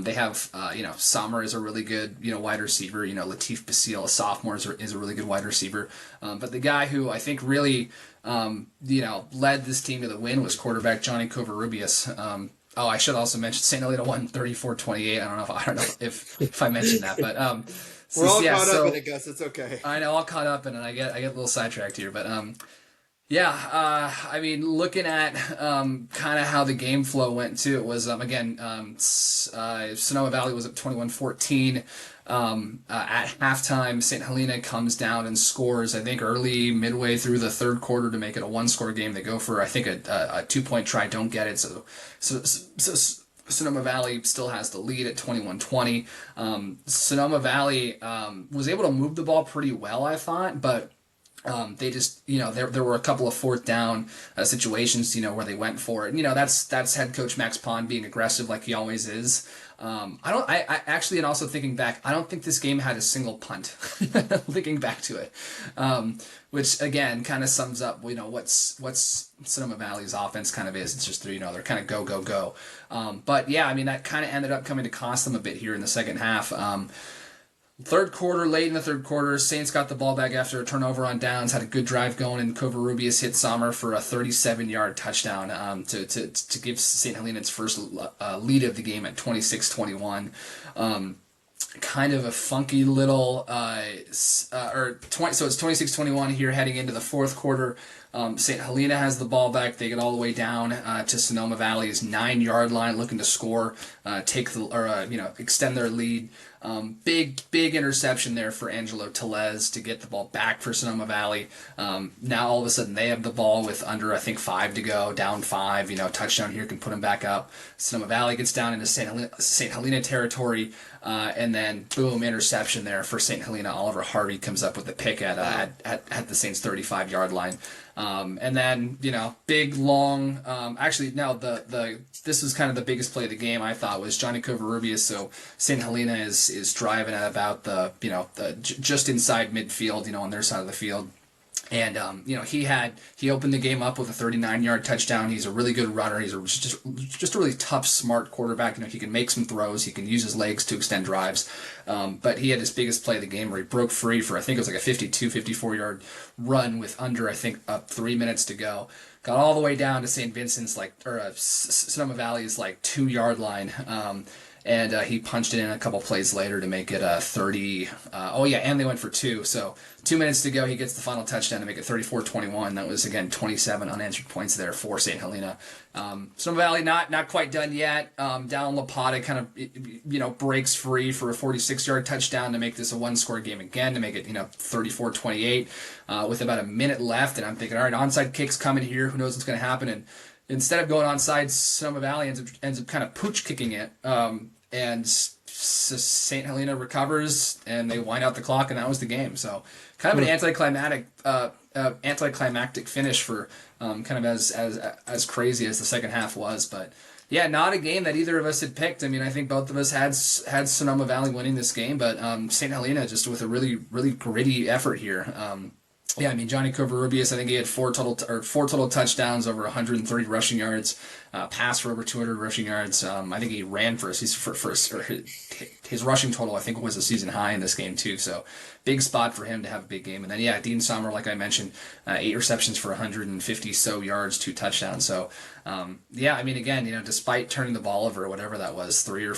they have Sommer is a really good wide receiver. Latif Basile, a sophomore, is a really good wide receiver. But the guy who I think really led this team to the win was quarterback Johnny Covarrubias. Oh, I should also mention St. Helena won 34-28. I don't know if I mentioned that, but We're all yeah. caught up in So it, Gus. It's okay. I know, all caught up in it. I get a little sidetracked here, but yeah. I mean, looking at kind of how the game flow went too, it was again Sonoma Valley was up 21-14. At halftime, St. Helena comes down and scores, I think, early, midway through the third quarter to make it a one-score game. They go for, I think, a two-point try, don't get it. So Sonoma Valley still has the lead at 21-20. Sonoma Valley was able to move the ball pretty well, I thought, but they just, there were a couple of fourth down situations, where they went for it. That's head coach Max Pond being aggressive like he always is. I actually, and also thinking back, I don't think this game had a single punt. Thinking back to it, which again kind of sums up, what's Sonoma Valley's offense kind of is. It's just they're kind of go go go. But yeah, I mean that kind of ended up coming to cost them a bit here in the second half. Late in the third quarter, Saints got the ball back after a turnover on downs, had a good drive going, and Covarrubias hit Sommer for a 37-yard touchdown to give St. Helena its first lead of the game at 26-21. Kind of a funky little, so it's 26-21 here heading into the fourth quarter. St. Helena has the ball back. They get all the way down to Sonoma Valley's 9-yard line, looking to score, extend their lead. Big interception there for Angelo Telez to get the ball back for Sonoma Valley. Now all of a sudden they have the ball with under, I think, 5 to go, down 5. Touchdown here can put them back up. Sonoma Valley gets down into St. Helena territory, and then boom, interception there for St. Helena. Oliver Harvey comes up with the pick at the Saints 35-yard line. And then, big long, actually, no, this was kind of the biggest play of the game, I thought, was Johnny Covarrubias. So St. Helena is driving at about just inside midfield, on their side of the field. And, he opened the game up with a 39-yard touchdown. He's a really good runner. He's just a really tough, smart quarterback. He can make some throws. He can use his legs to extend drives. But he had his biggest play of the game where he broke free for, I think it was like a 52, 54-yard run with under, I think, 3 minutes to go. Got all the way down to St. Vincent's, Sonoma Valley's, 2-yard line. And he punched it in a couple plays later to make it 30. And they went for 2. So 2 minutes to go, he gets the final touchdown to make it 34-21. That was, again, 27 unanswered points there for St. Helena. Sonoma Valley not quite done yet. Down Lapata kind of, breaks free for a 46-yard touchdown to make this a one-score game again, to make it, 34-28 with about a minute left. And I'm thinking, all right, onside kick's coming here. Who knows what's going to happen? And instead of going onside, Sonoma Valley ends up kind of pooch kicking it. And St. Helena recovers, and they wind out the clock, and that was the game. So kind of an anticlimactic finish for kind of as crazy as the second half was. But yeah, not a game that either of us had picked. I mean, I think both of us had Sonoma Valley winning this game, but St. Helena just with a really, really gritty effort here. Yeah, I mean, Johnny Covarrubias, I think he had four total touchdowns, over 130 rushing yards, passed for over 200 rushing yards. I think he ran for his rushing total, I think, was a season high in this game too. So big spot for him to have a big game. And then, yeah, Dean Sommer, like I mentioned, 8 receptions for 150 so yards, 2 touchdowns. So, yeah, I mean, again, despite turning the ball over, whatever that was, 3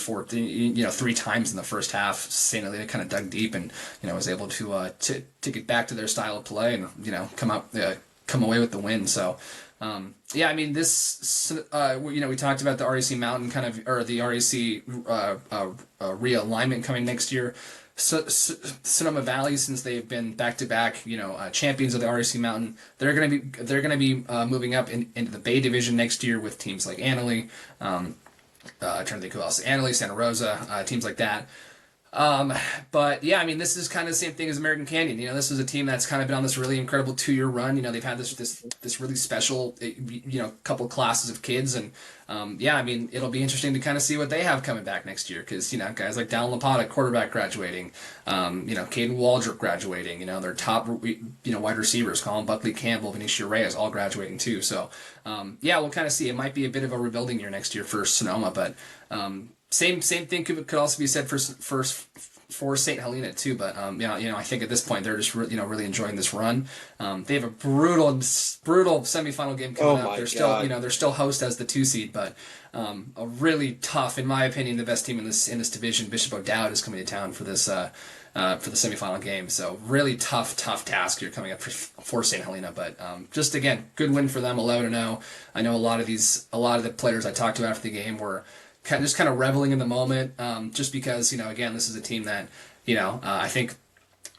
times in the first half, St. Helena kind of dug deep and, was able to get back to their style of play and, come away with the win. So, yeah, I mean, this, we talked about the REC Mountain or the REC realignment coming next year. Sonoma Valley, since they've been back-to-back, champions of the REC Mountain, they're going to be moving up into the Bay Division next year with teams like Annalee. I'm trying to think who else. Annalee, Santa Rosa, teams like that. Um, but yeah, I mean, this is kind of the same thing as American Canyon. This is a team that's kind of been on this really incredible 2-year run. They've had this really special, couple of classes of kids, and yeah, I mean, it'll be interesting to kind of see what they have coming back next year because guys like Dallin Lapata, quarterback, graduating, Caden Waldrop graduating, their top wide receivers, Colin Buckley Campbell, Benicio Reyes, all graduating too. So yeah, we'll kind of see. It might be a bit of a rebuilding year next year for Sonoma, but same thing could also be said for St. Helena too. But I think at this point they're just really enjoying this run. They have a brutal semifinal game Oh coming up. my They're God. they're still host as the 2 seed, but a really tough, in my opinion, the best team in this division. Bishop O'Dowd is coming to town for this. For the semifinal game, so really tough task here coming up for St. Helena. But just again, good win for them, 11-0. I know a lot of the players I talked to after the game were kind of reveling in the moment, just because again this is a team that I think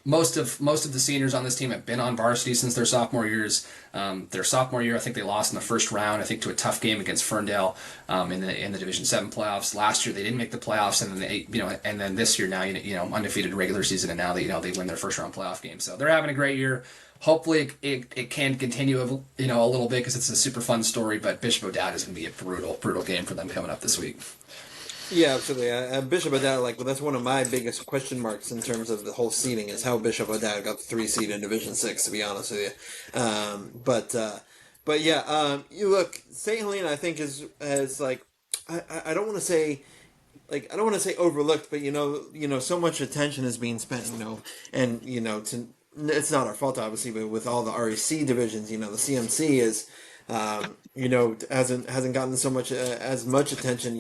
most of the seniors on this team have been on varsity since their sophomore years. Their sophomore year, I think they lost in the first round. I think to a tough game against Ferndale in the Division 7 playoffs. Last year they didn't make the playoffs, and then and then this year now undefeated regular season, and now they win their first round playoff game. So they're having a great year. Hopefully it can continue a little bit because it's a super fun story. But Bishop O'Dowd is going to be a brutal game for them coming up this week. Yeah, absolutely. Bishop O'Dowd, that's one of my biggest question marks in terms of the whole seeding is how Bishop O'Dowd got the 3 seed in Division 6. To be honest with you, but yeah, you look St. Helena. I think is like I don't want to say I don't want to say overlooked, but so much attention is being spent, and it's not our fault obviously, but with all the REC divisions, the CMC is hasn't gotten so much as much attention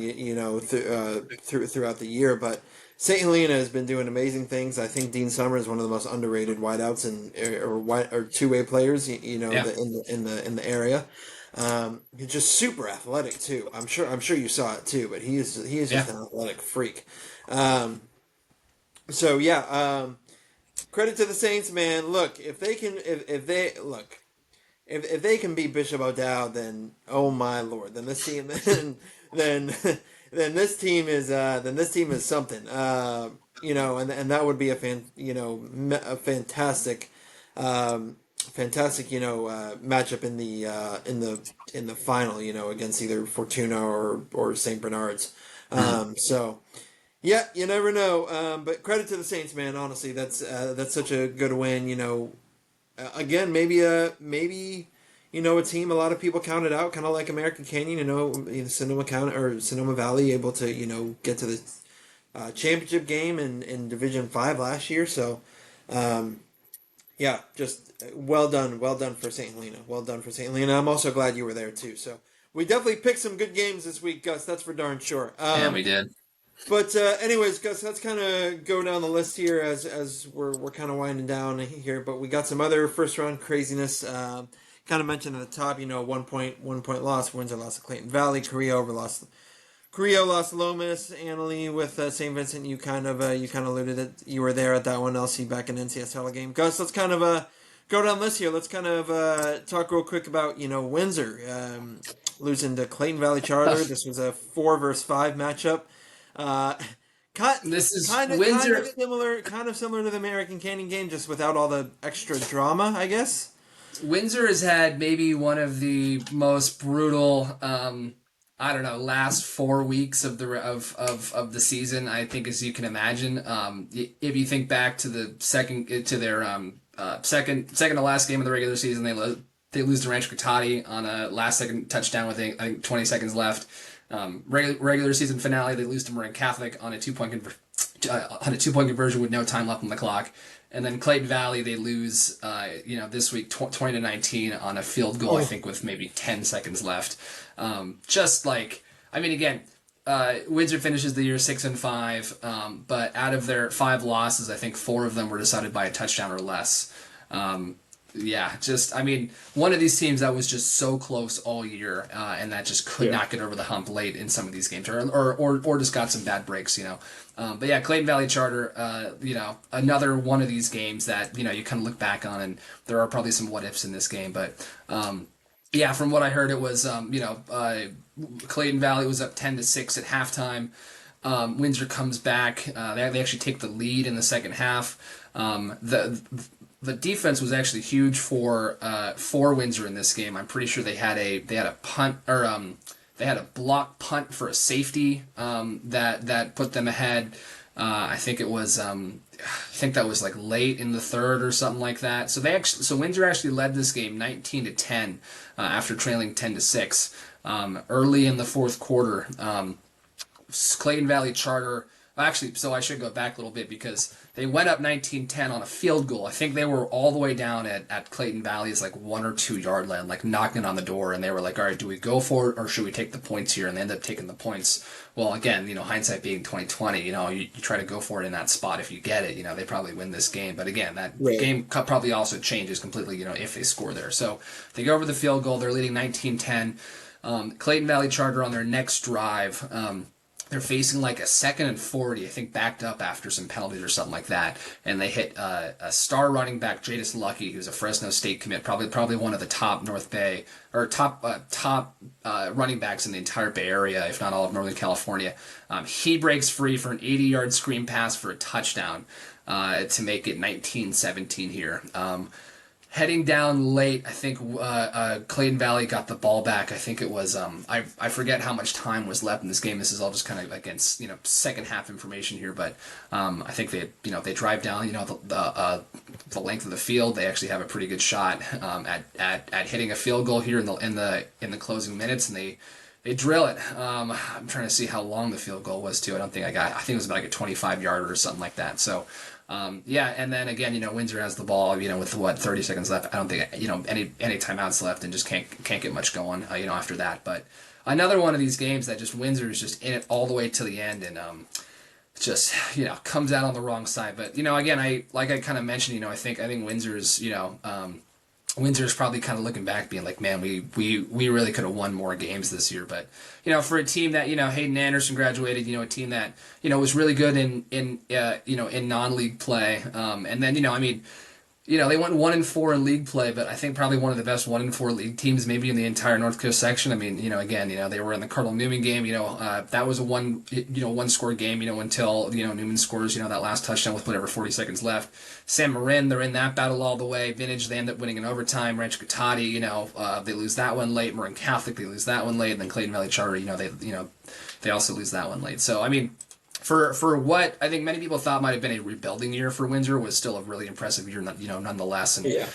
throughout the year, but St. Helena has been doing amazing things. I think Dean Summers is one of the most underrated wideouts or two-way players Yeah, in the area. He's just super athletic too. I'm sure you saw it too, but he is yeah, just an athletic freak. Um, so yeah, credit to the Saints, man. Look, if they look if they can beat Bishop O'Dowd, then oh my lord, then this team then then this team is something. And that would be a fantastic matchup in the final, against either Fortuna or St. Bernard's. Mhm. So yeah, you never know. But credit to the Saints, man. Honestly, that's such a good win. Again, maybe a team a lot of people counted out, kind of like American Canyon. Sonoma County or Sonoma Valley able to get to the championship game in Division 5 last year. So um, yeah, just well done for St. Helena. Well done for St. Helena. I'm also glad you were there too. So we definitely picked some good games this week, Gus. That's for darn sure. and we did. But anyways, Gus, let's kind of go down the list here as we're kind of winding down here. But we got some other first round craziness. Kind of mentioned at the top, 1 point loss. Windsor lost to Clayton Valley. Carrillo lost to Lomas. Annalee with St. Vincent. You kind of alluded that you were there at that one. LC back in NCSL game. Gus, let's kind of go down the list here. Let's kind of talk real quick about Windsor losing to Clayton Valley Charter. This was a 4 versus 5 matchup. Uh, kind, This is kind of Windsor. similar to the American Canyon game, just without all the extra drama, I guess. Windsor has had maybe one of the most brutal, I don't know, last 4 weeks of the season. I think, as you can imagine. If you think back to their second to last game of the regular season, they lose to Rancho Cotati on a last second touchdown with I think 20 seconds left. Regular season finale, they lose to Marin Catholic on a 2 point conversion with no time left on the clock. And then Clayton Valley, they lose, this week 20-19 on a field goal, I Oh, think, with maybe 10 seconds left. I mean, again, Windsor finishes the year 6-5, but out of their 5 losses, I think 4 of them were decided by a touchdown or less. Yeah, I mean, one of these teams that was just so close all year, and that just could yeah. not get over the hump late in some of these games, or just got some bad breaks. But yeah, Clayton Valley Charter, another one of these games that you kind of look back on, and there are probably some what ifs in this game, but yeah, from what I heard, it was Clayton Valley was up 10-6 at halftime. Windsor comes back. They actually take the lead in the second half. The defense was actually huge for Windsor in this game. I'm pretty sure they had a punt or they had a block punt for a safety that put them ahead. I think that was like late in the third or something like that. So Windsor actually led this game 19-10 after trailing 10-6 early in the fourth quarter. Clayton Valley Charter. Actually, so I should go back a little bit because they went up 19-10 on a field goal. I think they were all the way down at Clayton Valley's like 1 or 2 yard line, like knocking on the door, and they were like, all right, do we go for it or should we take the points here? And they ended up taking the points. Well, again, hindsight being 2020, you try to go for it in that spot. If you get it, they probably win this game. But again, that Right. game probably also changes completely, if they score there. So they go over the field goal. They're leading 19-10. Clayton Valley Charter on their next drive. They're facing like a 2nd and 40, I think, backed up after some penalties or something like that, and they hit a star running back, Jadis Lucky, who's a Fresno State commit, probably one of the top North Bay or top running backs in the entire Bay Area, if not all of Northern California. He breaks free for an 80-yard screen pass for a touchdown to make it 19-17 here. Heading down late, I think Clayton Valley got the ball back. I think it was I forget how much time was left in this game. This is all just kind of against second half information here, but I think they drive down the length of the field. They actually have a pretty good shot at hitting a field goal here in the closing minutes, and they drill it. I'm trying to see how long the field goal was too. I think it was about like a 25-yarder or something like that. So. And then again, Windsor has the ball, with 30 seconds left. I don't think, any timeouts left and just can't get much going, after that. But another one of these games that just Windsor is just in it all the way to the end and, just, comes out on the wrong side. But, again, I kind of mentioned, I think Windsor's probably kind of looking back, being like, "Man, we really could have won more games this year." But for a team that Hayden Anderson graduated, a team that was really good in non-league play, and then they went 1-4 in league play, but I think probably one of the best 1-4 league teams maybe in the entire North Coast section. I mean, again, they were in the Cardinal Newman game. That was a one score game. Until Newman scores that last touchdown with whatever 40 seconds left. San Marin, they're in that battle all the way. Vintage, they end up winning in overtime. Rancho Cotati, they lose that one late. Marin Catholic, they lose that one late. And then Clayton Valley Charter, they also lose that one late. So I mean. For what I think many people thought might have been a rebuilding year for Windsor, was still a really impressive year, nonetheless. And Yeah.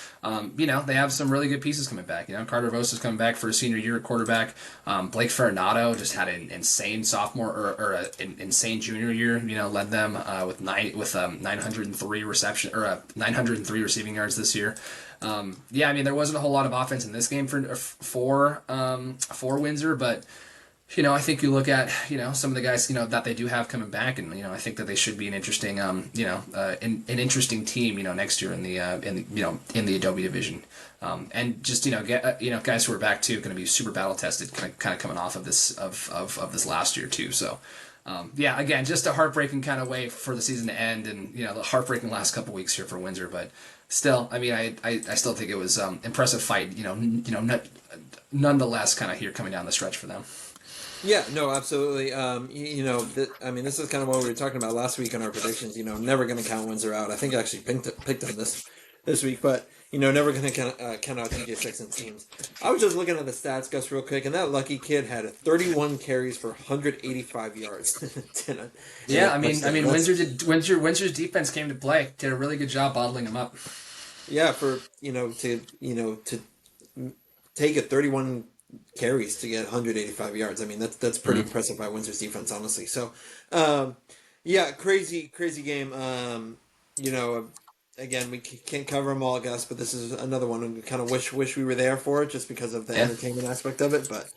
they have some really good pieces coming back. Carter Vosa's coming back for a senior year at quarterback. Blake Ferranato just had an insane sophomore or an insane junior year. Led them with 903 reception or 903 receiving yards this year. There wasn't a whole lot of offense in this game for Windsor, but. I think you look at some of the guys that they do have coming back, and I think that they should be an interesting an interesting team next year in the Adobe division, and just get guys who are back too, going to be super battle tested, kind of coming off of this last year too. So. Again, just a heartbreaking kind of way for the season to end, and the heartbreaking last couple weeks here for Windsor, but still, I mean, I still think it was impressive fight, nonetheless, kind of here coming down the stretch for them. Yeah, no, absolutely. This is kind of what we were talking about last week in our predictions. Never going to count Windsor out. I think I actually picked them this week, but never going to count out TJ Sexton's teams. I was just looking at the stats, Gus, real quick, and that lucky kid had 31 carries for 185 yards. Windsor's defense came to play. Did a really good job bottling them up. Yeah, for to take a 31 carries to get 185 yards. I mean, that's pretty impressive by Windsor's defense, honestly. So, crazy game. Again, we can't cover them all, I guess, but this is another one we kind of wish we were there for it, just because of the entertainment aspect of it. But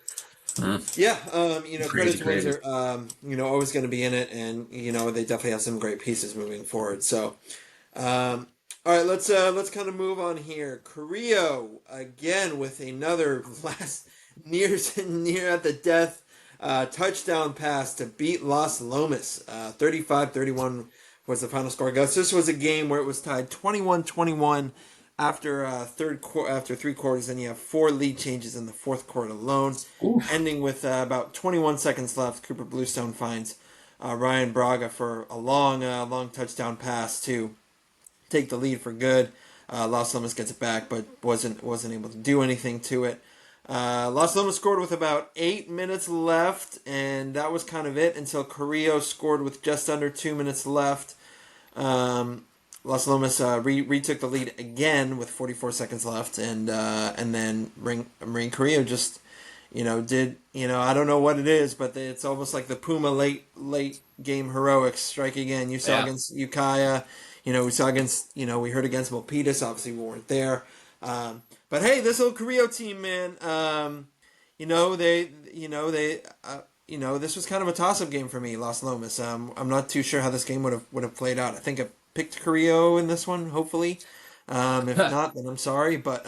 credit to Windsor. Always going to be in it, and they definitely have some great pieces moving forward. So. All right, let's kind of move on here. Carrillo again with another last near at the death touchdown pass to beat Los Lomas. 35-31 was the final score. Gus, this was a game where it was tied 21-21 after three quarters. Then you have 4 lead changes in the fourth quarter alone, ending with about 21 seconds left. Cooper Bluestone finds Ryan Braga for a long touchdown pass to take the lead for good. Las Lomas gets it back, but wasn't able to do anything to it. Las Lomas scored with about 8 minutes left, and that was kind of it until Carrillo scored with just under 2 minutes left. Las Lomas retook the lead again with 44 seconds left, and then Marine Carrillo just did I don't know what it is, but it's almost like the Puma late game heroics strike again. You saw Yeah. against Ukiah, we saw against we heard against Milpitas. Obviously, we weren't there, but hey, this old Carrillo team, man. This was kind of a toss up game for me, Las Lomas. I'm not too sure how this game would have played out. I think I picked Carrillo in this one, hopefully. If not, then I'm sorry, but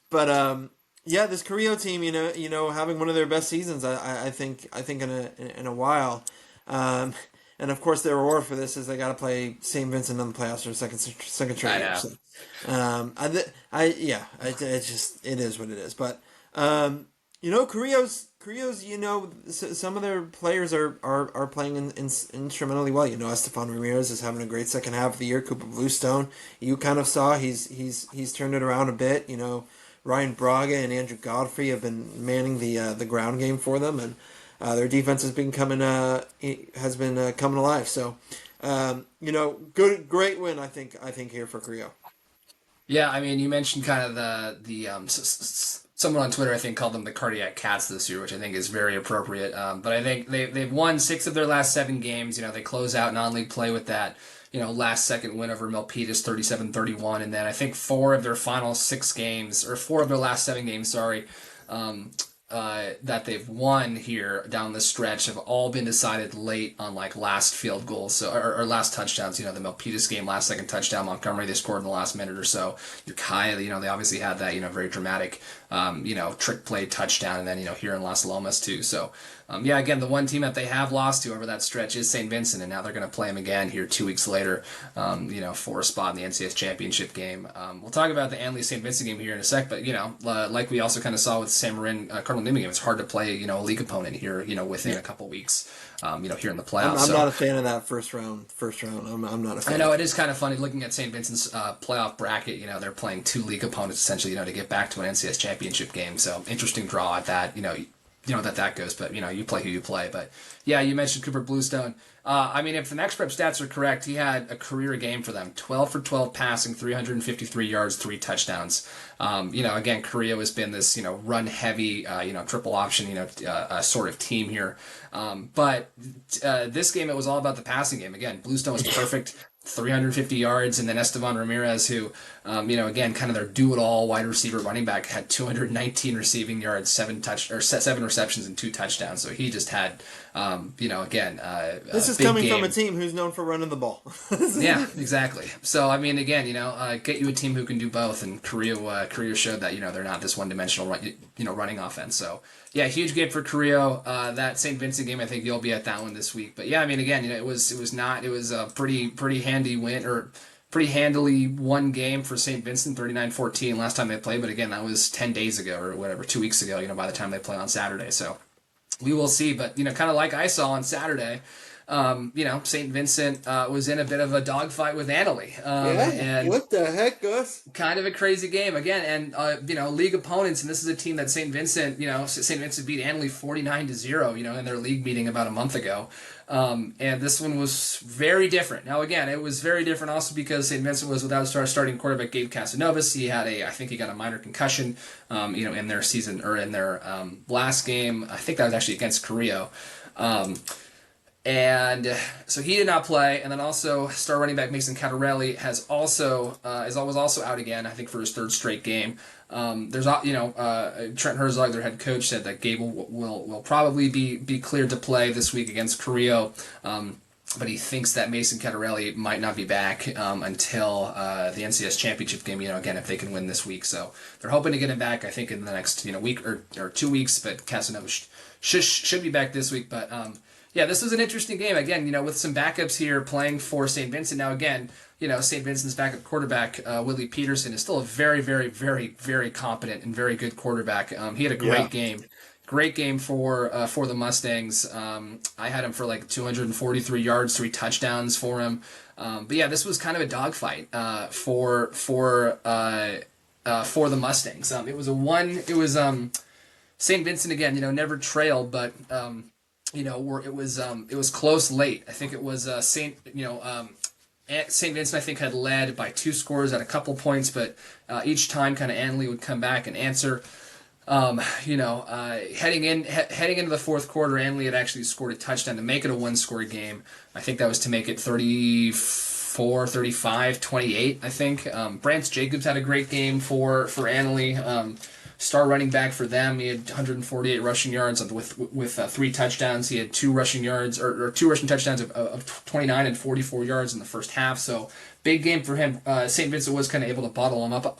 but yeah, this Carrillo team, having one of their best seasons, I think in a while. Um, and of course, their reward for this is they got to play St. Vincent in the playoffs for a second I straight year. know. So, it just it is what it is. But Carrillo's, some of their players are playing instrumentally well. Estefan Ramirez is having a great second half of the year. Cooper Bluestone, you kind of saw he's turned it around a bit. Ryan Braga and Andrew Godfrey have been manning the ground game for them, and their defense has been coming alive. So, great win. I think here for Carrillo. Yeah, I mean, you mentioned kind of someone on Twitter I think called them the cardiac cats this year, which I think is very appropriate. But I think they've won 6 of their last 7 games. They close out non-league play with that last second win over Milpitas 37-31, and then I think 4 of their last 7 games, sorry, that they've won here down the stretch have all been decided late on like last field goals, so or last touchdowns. The Milpitas game, last second touchdown. Montgomery, they scored in the last minute or so. Ukiah, they obviously had that very dramatic trick play touchdown, and then here in Las Lomas too. So again, the one team that they have lost to over that stretch is St. Vincent, and now they're going to play them again here 2 weeks later, for a spot in the NCS championship game. We'll talk about the Anley St. Vincent game here in a sec, but like we also kind of saw with San Marin Cardinal Newman game, it's hard to play a league opponent here within a couple weeks, here in the playoffs. I'm not a fan of that first round. I'm not a fan. I know it is kind of funny looking at St. Vincent's playoff bracket. They're playing 2 league opponents essentially, to get back to an NCS championship game. So interesting draw at that. That goes, but you play who you play. But yeah, you mentioned Cooper Bluestone. If the next prep stats are correct, he had a career game for them: 12 for 12 passing, 353 yards, 3 touchdowns. Again, Carrillo has been this run heavy, triple option, sort of team here. But this game, it was all about the passing game. Again, Bluestone was perfect. 350 yards, and then Esteban Ramirez, who, again, kind of their do-it-all wide receiver running back, had 219 receiving yards, 7 receptions, and 2 touchdowns. So he just had, this is big coming game from a team who's known for running the ball. Yeah, exactly. So again, get you a team who can do both, and Carrillo showed that they're not this one-dimensional running offense. So yeah, huge game for Carrillo. That St. Vincent game, I think you'll be at that one this week. But yeah, again, it was a pretty handy win, or pretty handily won game for St. Vincent, 39-14 last time they played. But again, that was 10 days ago or whatever, 2 weeks ago. By the time they play on Saturday, so we will see. But kind of like I saw on Saturday. St. Vincent was in a bit of a dogfight with Annalee. And what the heck, Gus? kind of a crazy game again, and league opponents, and this is a team that St. Vincent beat Annalee 49-0, in their league meeting about a month ago. And this one was very different. Now, again, it was very different also because St. Vincent was without starting quarterback Gabe Casanovas. I think he got a minor concussion, in their season, or in their last game. I think that was actually against Carrillo. And so he did not play, and then also star running back Mason Catarelli was also out again, I think for his 3rd straight game. Trent Herzog, their head coach, said that Gabe will probably be cleared to play this week against Carrillo, but he thinks that Mason Catarelli might not be back until the NCS championship game. Again, if they can win this week, so they're hoping to get him back. I think in the next week or 2 weeks, but Casanova should be back this week, but. Yeah, this was an interesting game. Again, with some backups here playing for St. Vincent. Now, again, St. Vincent's backup quarterback, Willie Peterson, is still a very, very, very, very competent and very good quarterback. He had a great game. Great game for the Mustangs. I had him for like 243 yards, 3 touchdowns for him. But yeah, this was kind of a dogfight for the Mustangs. It was a one. It was St. Vincent again. Never trailed, but it was close late. I think it was St. Vincent, I think, had led by 2 scores at a couple points, but each time kind of Anley would come back and answer. Heading into the fourth quarter, Anley had actually scored a touchdown to make it a 1-score game. I think that was to make it 34, 35, 28, I think. Brance Jacobs had a great game for Anley. Star running back for them. He had 148 rushing yards with 3 touchdowns. He had 2 rushing yards or 2 rushing touchdowns of 29 and 44 yards in the first half. So big game for him. St. Vincent was kind of able to bottle him up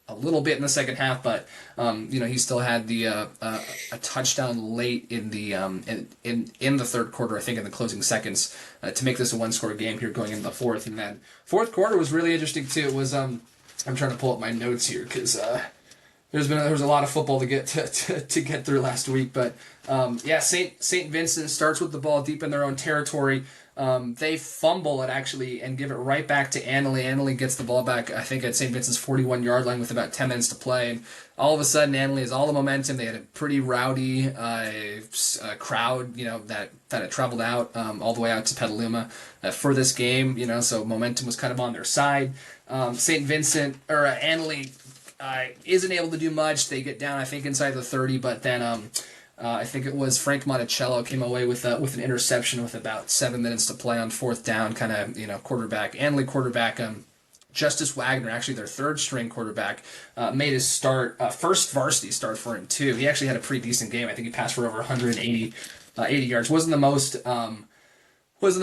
a little bit in the second half, but he still had a touchdown late in the in the third quarter. I think in the closing seconds to make this a 1-score game here going into the fourth. And then fourth quarter was really interesting too. It was I'm trying to pull up my notes here because. There was a lot of football to get to get through last week, but St. Vincent starts with the ball deep in their own territory. They fumble it actually and give it right back to Annalee. Annalee gets the ball back, I think, at St. Vincent's 41-yard line with about 10 minutes to play, and all of a sudden Annalee has all the momentum. They had a pretty rowdy crowd, that had traveled out all the way out to Petaluma for this game. So momentum was kind of on their side. St. Vincent or Annalee. Isn't able to do much. They get down, I think, inside the 30, but then I think it was Frank Monticello came away with an interception with about 7 minutes to play on fourth down. Kind of Annalee quarterback. Justice Wagner, actually their third-string quarterback, made his first varsity start for him too. He actually had a pretty decent game. I think he passed for over 180 yards. Wasn't the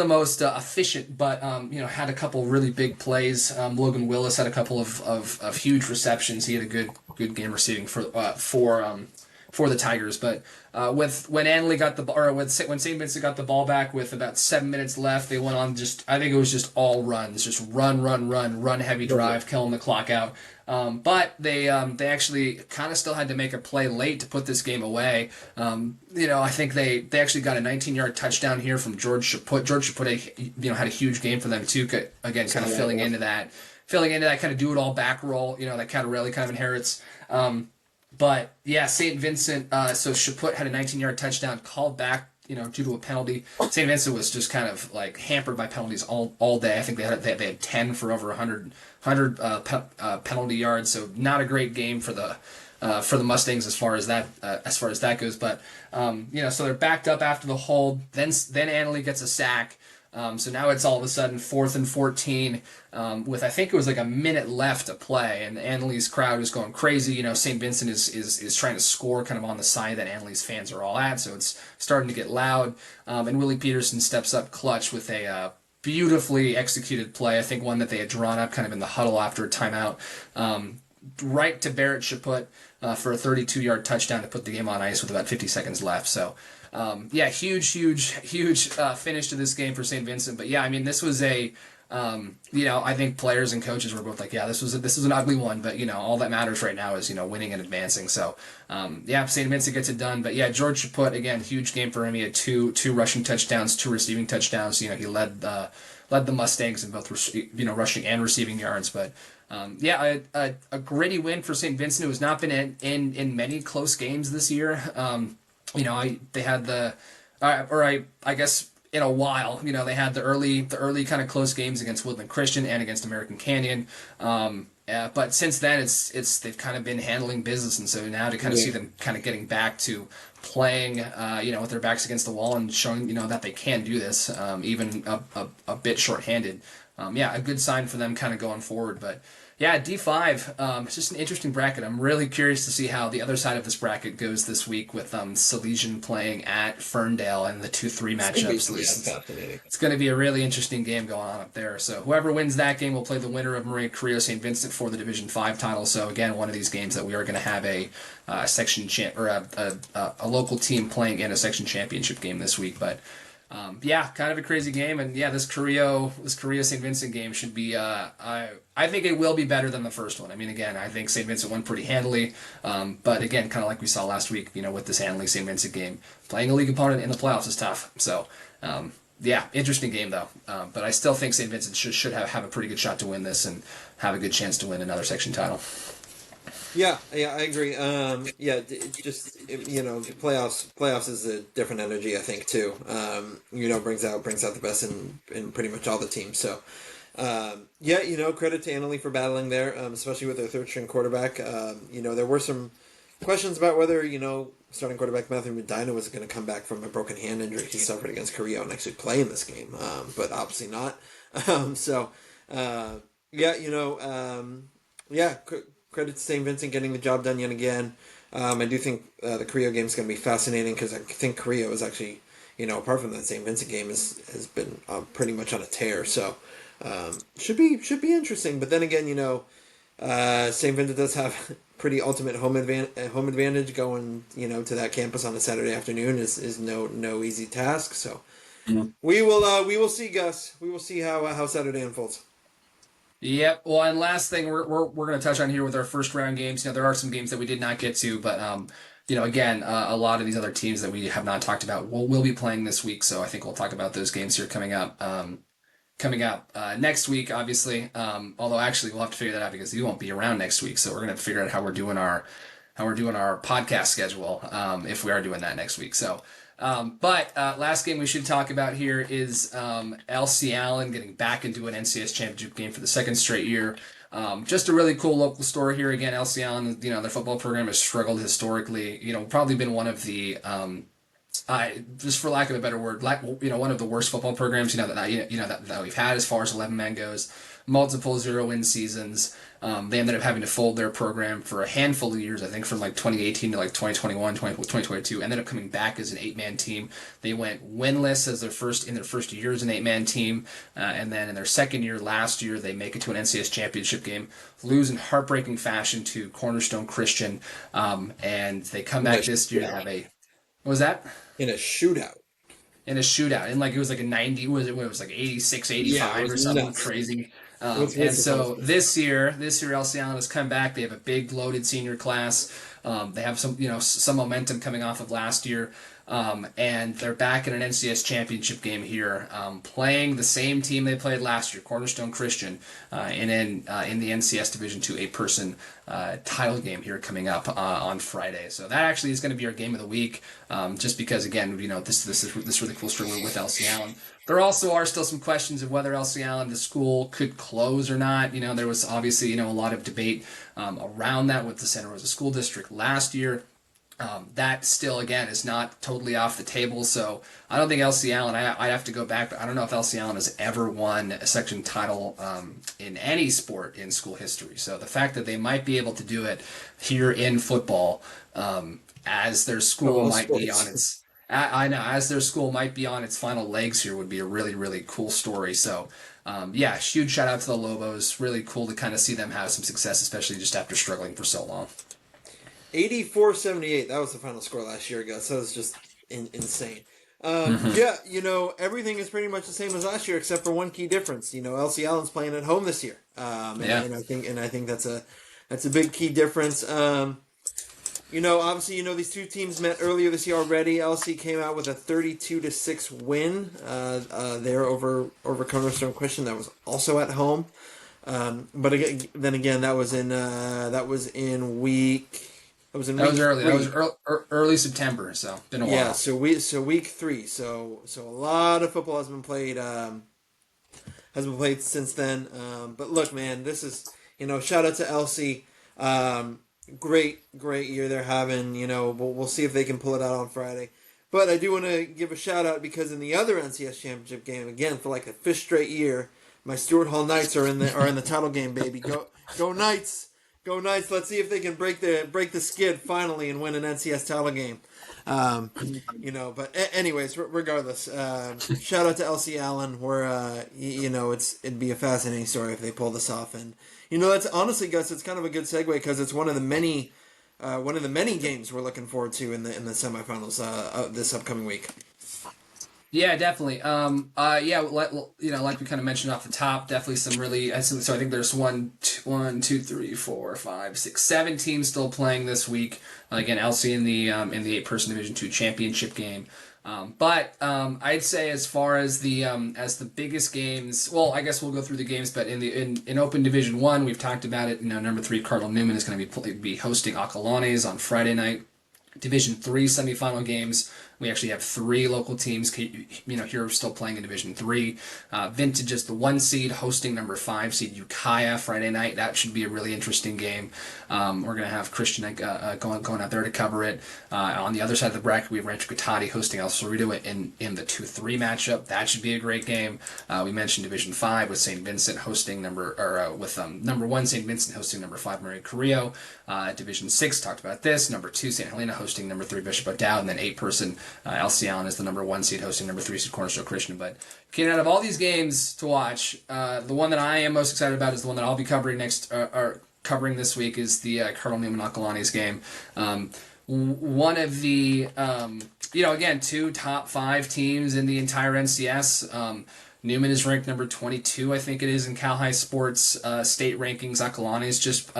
most efficient, but had a couple really big plays. Logan Willis had a couple of huge receptions. He had a good game receiving for the Tigers. But when Annalee got when St. Vincent got the ball back with about 7 minutes left, they went on I think it was just all runs, just run heavy drive, killing the clock out. But they actually kind of still had to make a play late to put this game away. I think they actually got a 19-yard touchdown here from George Chaput. George Chaput, had a huge game for them too. Again, kind of filling into that kind of do it all back roll. That Catarelli kind of inherits. But yeah, St. Vincent. So Chaput had a 19-yard touchdown called back. Due to a penalty. St. Vincent was just kind of like hampered by penalties all day. I think they had 10 for over 100 penalty yards. So not a great game for the Mustangs as far as that goes. But so they're backed up after the hold. Then Annalee gets a sack. So now it's all of a sudden 4th and 14 with I think it was like a minute left to play, and Annalee's crowd is going crazy. St. Vincent is trying to score kind of on the side that Annalee's fans are all at, so it's starting to get loud. And Willie Peterson steps up clutch with a beautifully executed play. I think one that they had drawn up kind of in the huddle after a timeout. Right to Barrett Chaput for a 32-yard touchdown to put the game on ice with about 50 seconds left. So. Huge finish to this game for St. Vincent. But yeah, I mean, this was I think players and coaches were both like, yeah, this was an ugly one, but all that matters right now is winning and advancing. So St. Vincent gets it done. But yeah, George Chaput, again, huge game for him. He had two rushing touchdowns, 2 receiving touchdowns. He led the Mustangs in both rushing and receiving yards. But a gritty win for St. Vincent, who has not been in many close games this year. They had I guess in a while, they had the early kind of close games against Woodland Christian and against American Canyon. But since then, they've kind of been handling business, and so now to kind of see them kind of getting back to playing, with their backs against the wall and showing, that they can do this, even a bit shorthanded. A good sign for them kind of going forward, but. Yeah, D5, it's just an interesting bracket. I'm really curious to see how the other side of this bracket goes this week with Salesian playing at Ferndale and the 2-3 matchups. It's going to be a really interesting game going on up there. So whoever wins that game will play the winner of Maria Carrillo St. Vincent for the Division 5 title. So again, one of these games that we are going to have a section a local team playing in a section championship game this week. But Yeah, kind of a crazy game, and yeah, this Carrillo St. Vincent game should be. I think it will be better than the first one. I mean, again, I think St. Vincent won pretty handily, but again, kind of like we saw last week, with this handily St. Vincent game, playing a league opponent in the playoffs is tough. So, yeah, interesting game though. But I still think St. Vincent should have a pretty good shot to win this and have a good chance to win another section title. Yeah, I agree. Yeah, playoffs is a different energy, I think, too. Brings out the best in pretty much all the teams. So, yeah, credit to Annalee for battling there, especially with their third string quarterback. There were some questions about whether starting quarterback Matthew Medina was going to come back from a broken hand injury he suffered against Carrillo and actually play in this game, but obviously not. So, yeah, yeah. Credit to St. Vincent getting the job done yet again. I do think the Carrillo game is going to be fascinating because I think Carrillo is actually, apart from that St. Vincent game, has been pretty much on a tear. So should be interesting. But then again, St. Vincent does have pretty ultimate home advantage going, to that campus on a Saturday afternoon is no easy task. So we will see, Gus. We will see how Saturday unfolds. Yep. Well, and last thing we're going to touch on here with our first round games. There are some games that we did not get to, but again, a lot of these other teams that we have not talked about will be playing this week. So I think we'll talk about those games here coming up next week, obviously. Although actually we'll have to figure that out because you won't be around next week. So we're going to figure out how we're doing our podcast schedule if we are doing that next week. So. But last game we should talk about here is LC Allen getting back into an NCS championship game for the second straight year. Just a really cool local story here. Again, LC Allen, their football program has struggled historically. Probably been one of the just for lack of a better word, one of the worst football programs that we've had as far as 11-man goes. Multiple 0-win seasons. They ended up having to fold their program for a handful of years, I think from like 2018 to like 2021, 2022. Ended up coming back as an 8-man team. They went winless as in their first year as an 8-man team, and then in their second year last year they make it to an NCS championship game, lose in heartbreaking fashion to Cornerstone Christian, and they come back this year to have a what was that? In a shootout. In a shootout. And it was like a 90, it was like 86, Yeah, it 85 or was something nuts. crazy. What's And the so funny? this year, LC Allen has come back. They have a big loaded senior class. They have some momentum coming off of last year. And they're back in an NCS championship game here, playing the same team they played last year, Cornerstone Christian, in the NCS Division II 8-person title game here coming up on Friday. So that actually is going to be our game of the week, just because again, this really cool story with LC Allen. There also are still some questions of whether LC Allen, the school, could close or not. There was obviously a lot of debate around that with the Santa Rosa School District last year. That still, again, is not totally off the table. So I don't think LC Allen, I have to go back, but I don't know if LC Allen has ever won a section title in any sport in school history. So the fact that they might be able to do it here in football, as their Of school all might be on sports. its, I know, as their school might be on its final legs here, would be a really, really cool story. So, yeah, huge shout out to the Lobos. Really cool to kind of see them have some success, especially just after struggling for so long. 84-78. That was the final score last year, Gus. That was just insane. Mm-hmm. Yeah, everything is pretty much the same as last year, except for one key difference. LC Allen's playing at home this year, Yeah. and I think that's a big key difference. Obviously, these two teams met earlier this year already. LC came out with a 32-6 win there over Cornerstone Christian. That was also at home. But again, that was in week. It was in That was week early. That was three. early September, so been a Yeah, while. so week three. So a lot of football has been played since then. But look, man, this is shout out to LC. Great year they're having. We'll see if they can pull it out on Friday. But I do want to give a shout out because in the other NCS championship game, again for like the fifth straight year, my Stewart Hall Knights are in the title game, baby. Go Knights, go Knights. Let's see if they can break the skid finally and win an NCS title game. But anyways, regardless, shout out to LC Allen. Where it'd be a fascinating story if they pull this off, and that's honestly, Gus, it's kind of a good segue because it's one of the many games we're looking forward to in the semifinals this upcoming week. Yeah, definitely. Like we kind of mentioned off the top, definitely some really. So I think there's one, two, three, four, five, six, 7 teams still playing this week. Again, LC in the 8-person Division Two championship game. But I'd say as the biggest games, well, I guess we'll go through the games. But in Open Division One, we've talked about it. Number 3 Cardinal Newman is going to be hosting Acalanes on Friday night. Division Three semifinal games. We actually have 3 local teams, here still playing in Division Three. Vintage is the 1 seed hosting number 5 seed Ukiah Friday night. That should be a really interesting game. We're going to have Christian going out there to cover it. On the other side of the bracket, we have Rancho Cotati hosting El Cerrito in the 2-3 matchup. That should be a great game. We mentioned Division 5 with St. Vincent hosting number 1 St. Vincent hosting number 5 Maria Carrillo. Division 6 talked about this. Number 2 St. Helena hosting number 3 Bishop O'Dowd, and then 8-person LC Allen is the number 1 seed hosting number 3 seed Cornerstone Christian. But Keenan, out of all these games to watch, the one that I am most excited about is the one that I'll be covering covering this week is the Cardinal Newman Acalanes game. One of the again 2 top 5 teams in the entire NCS. Newman is ranked number 22, I think it is, in Cal High Sports state rankings. Acalanes just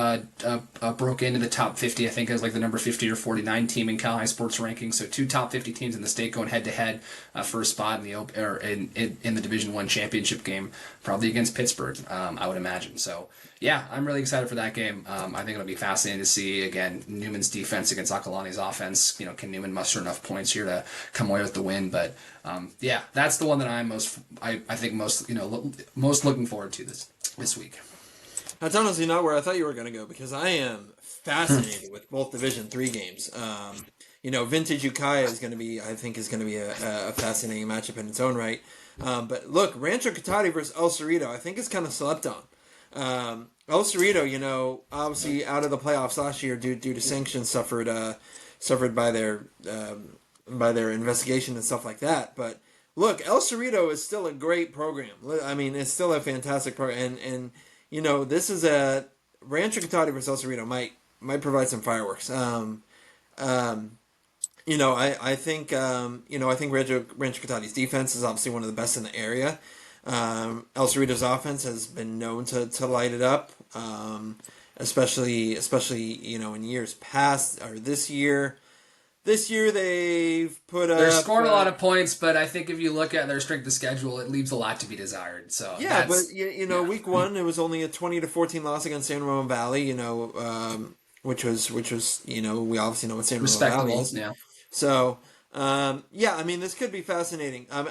broke into the top 50, I think, as like the number 50 or 49 team in Cal High Sports rankings. So 2 top 50 teams in the state going head to head for a spot in the Division One championship game, probably against Pittsburgh, I would imagine. So yeah, I'm really excited for that game. I think it'll be fascinating to see, again, Newman's defense against Acalanes' offense. Can Newman muster enough points here to come away with the win? But yeah, that's the one that I'm most looking forward to this week. That's honestly not where I thought you were going to go, because I am fascinated with both Division Three games. Vintage Ukiah is going to be, I think, a fascinating matchup in its own right. But look, Rancho Cotati versus El Cerrito, I think is kind of slept on. El Cerrito, obviously out of the playoffs last year due to sanctions suffered by their investigation and stuff like that. But look, El Cerrito is still a great program. I mean, it's still a fantastic program, and this is a Rancho Cotati versus El Cerrito might provide some fireworks. I think Rancho Cotati's defense is obviously one of the best in the area. El Cerrito's offense has been known to light it up, especially in years past or this year. This year they've put up. They're scoring a lot of points, but I think if you look at their strength of schedule, it leaves a lot to be desired. So yeah, but week 1 it was only a 20-14 loss against San Ramon Valley. Which was we obviously know what San Ramon Valley is. Yeah. So I mean, this could be fascinating. I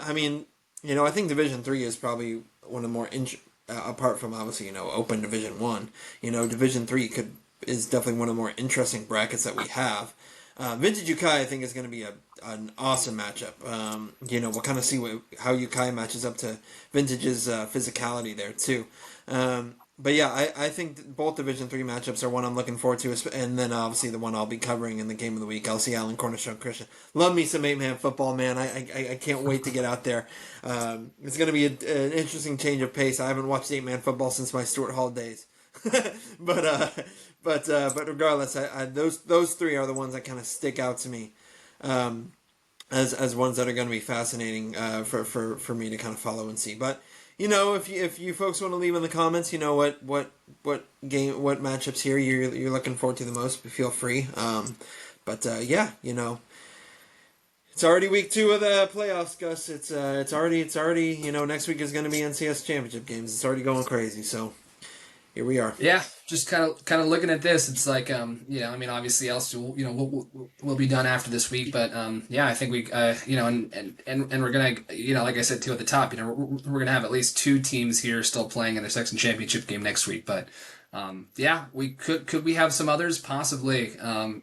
think Division 3 is probably one of the more apart from obviously Open Division 1. Division 3 is definitely one of the more interesting brackets that we have. Vintage Ukiah, I think, is going to be an awesome matchup. We'll kind of see how Ukiah matches up to Vintage's physicality there too. But yeah, I think both Division 3 matchups are one I'm looking forward to, and then obviously the one I'll be covering in the game of the week, LC Allen Cornerstone Christian. Love me some 8-man football, man. I can't wait to get out there. It's going to be an interesting change of pace. I haven't watched 8-man football since my Stuart Hall days. But regardless, those 3 are the ones that kind of stick out to me as ones that are going to be fascinating for me to kind of follow and see. But if you folks want to leave in the comments, what matchups here you're looking forward to the most, feel free. It's already week 2 of the playoffs, Gus. It's already next week is going to be NCS championship games. It's already going crazy. So here we are. Yeah, just kind of looking at this, it's like obviously else will be done after this week, but I think we and we're gonna like I said too at the top, we're gonna have at least 2 teams here still playing in their section championship game next week, but we could we have some others possibly. How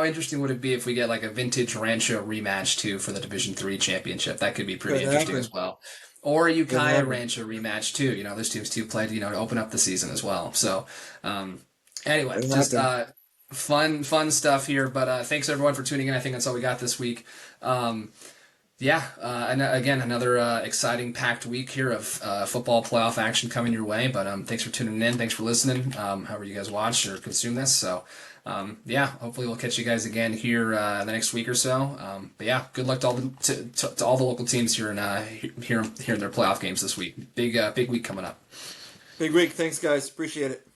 interesting would it be if we get like a Vintage Rancho rematch too for the Division 3 championship? That could be pretty interesting as well. Or Ukiah Rancho rematch too. Those teams too played to open up the season as well. So anyway, just fun stuff here. But thanks everyone for tuning in. I think that's all we got this week. And again, another exciting packed week here of football playoff action coming your way. But thanks for tuning in. Thanks for listening. However you guys watch or consume this. So Yeah, hopefully we'll catch you guys again here the next week or so. But yeah, good luck to all to all the local teams here in here in their playoff games this week. Big week coming up. Big week. Thanks, guys. Appreciate it.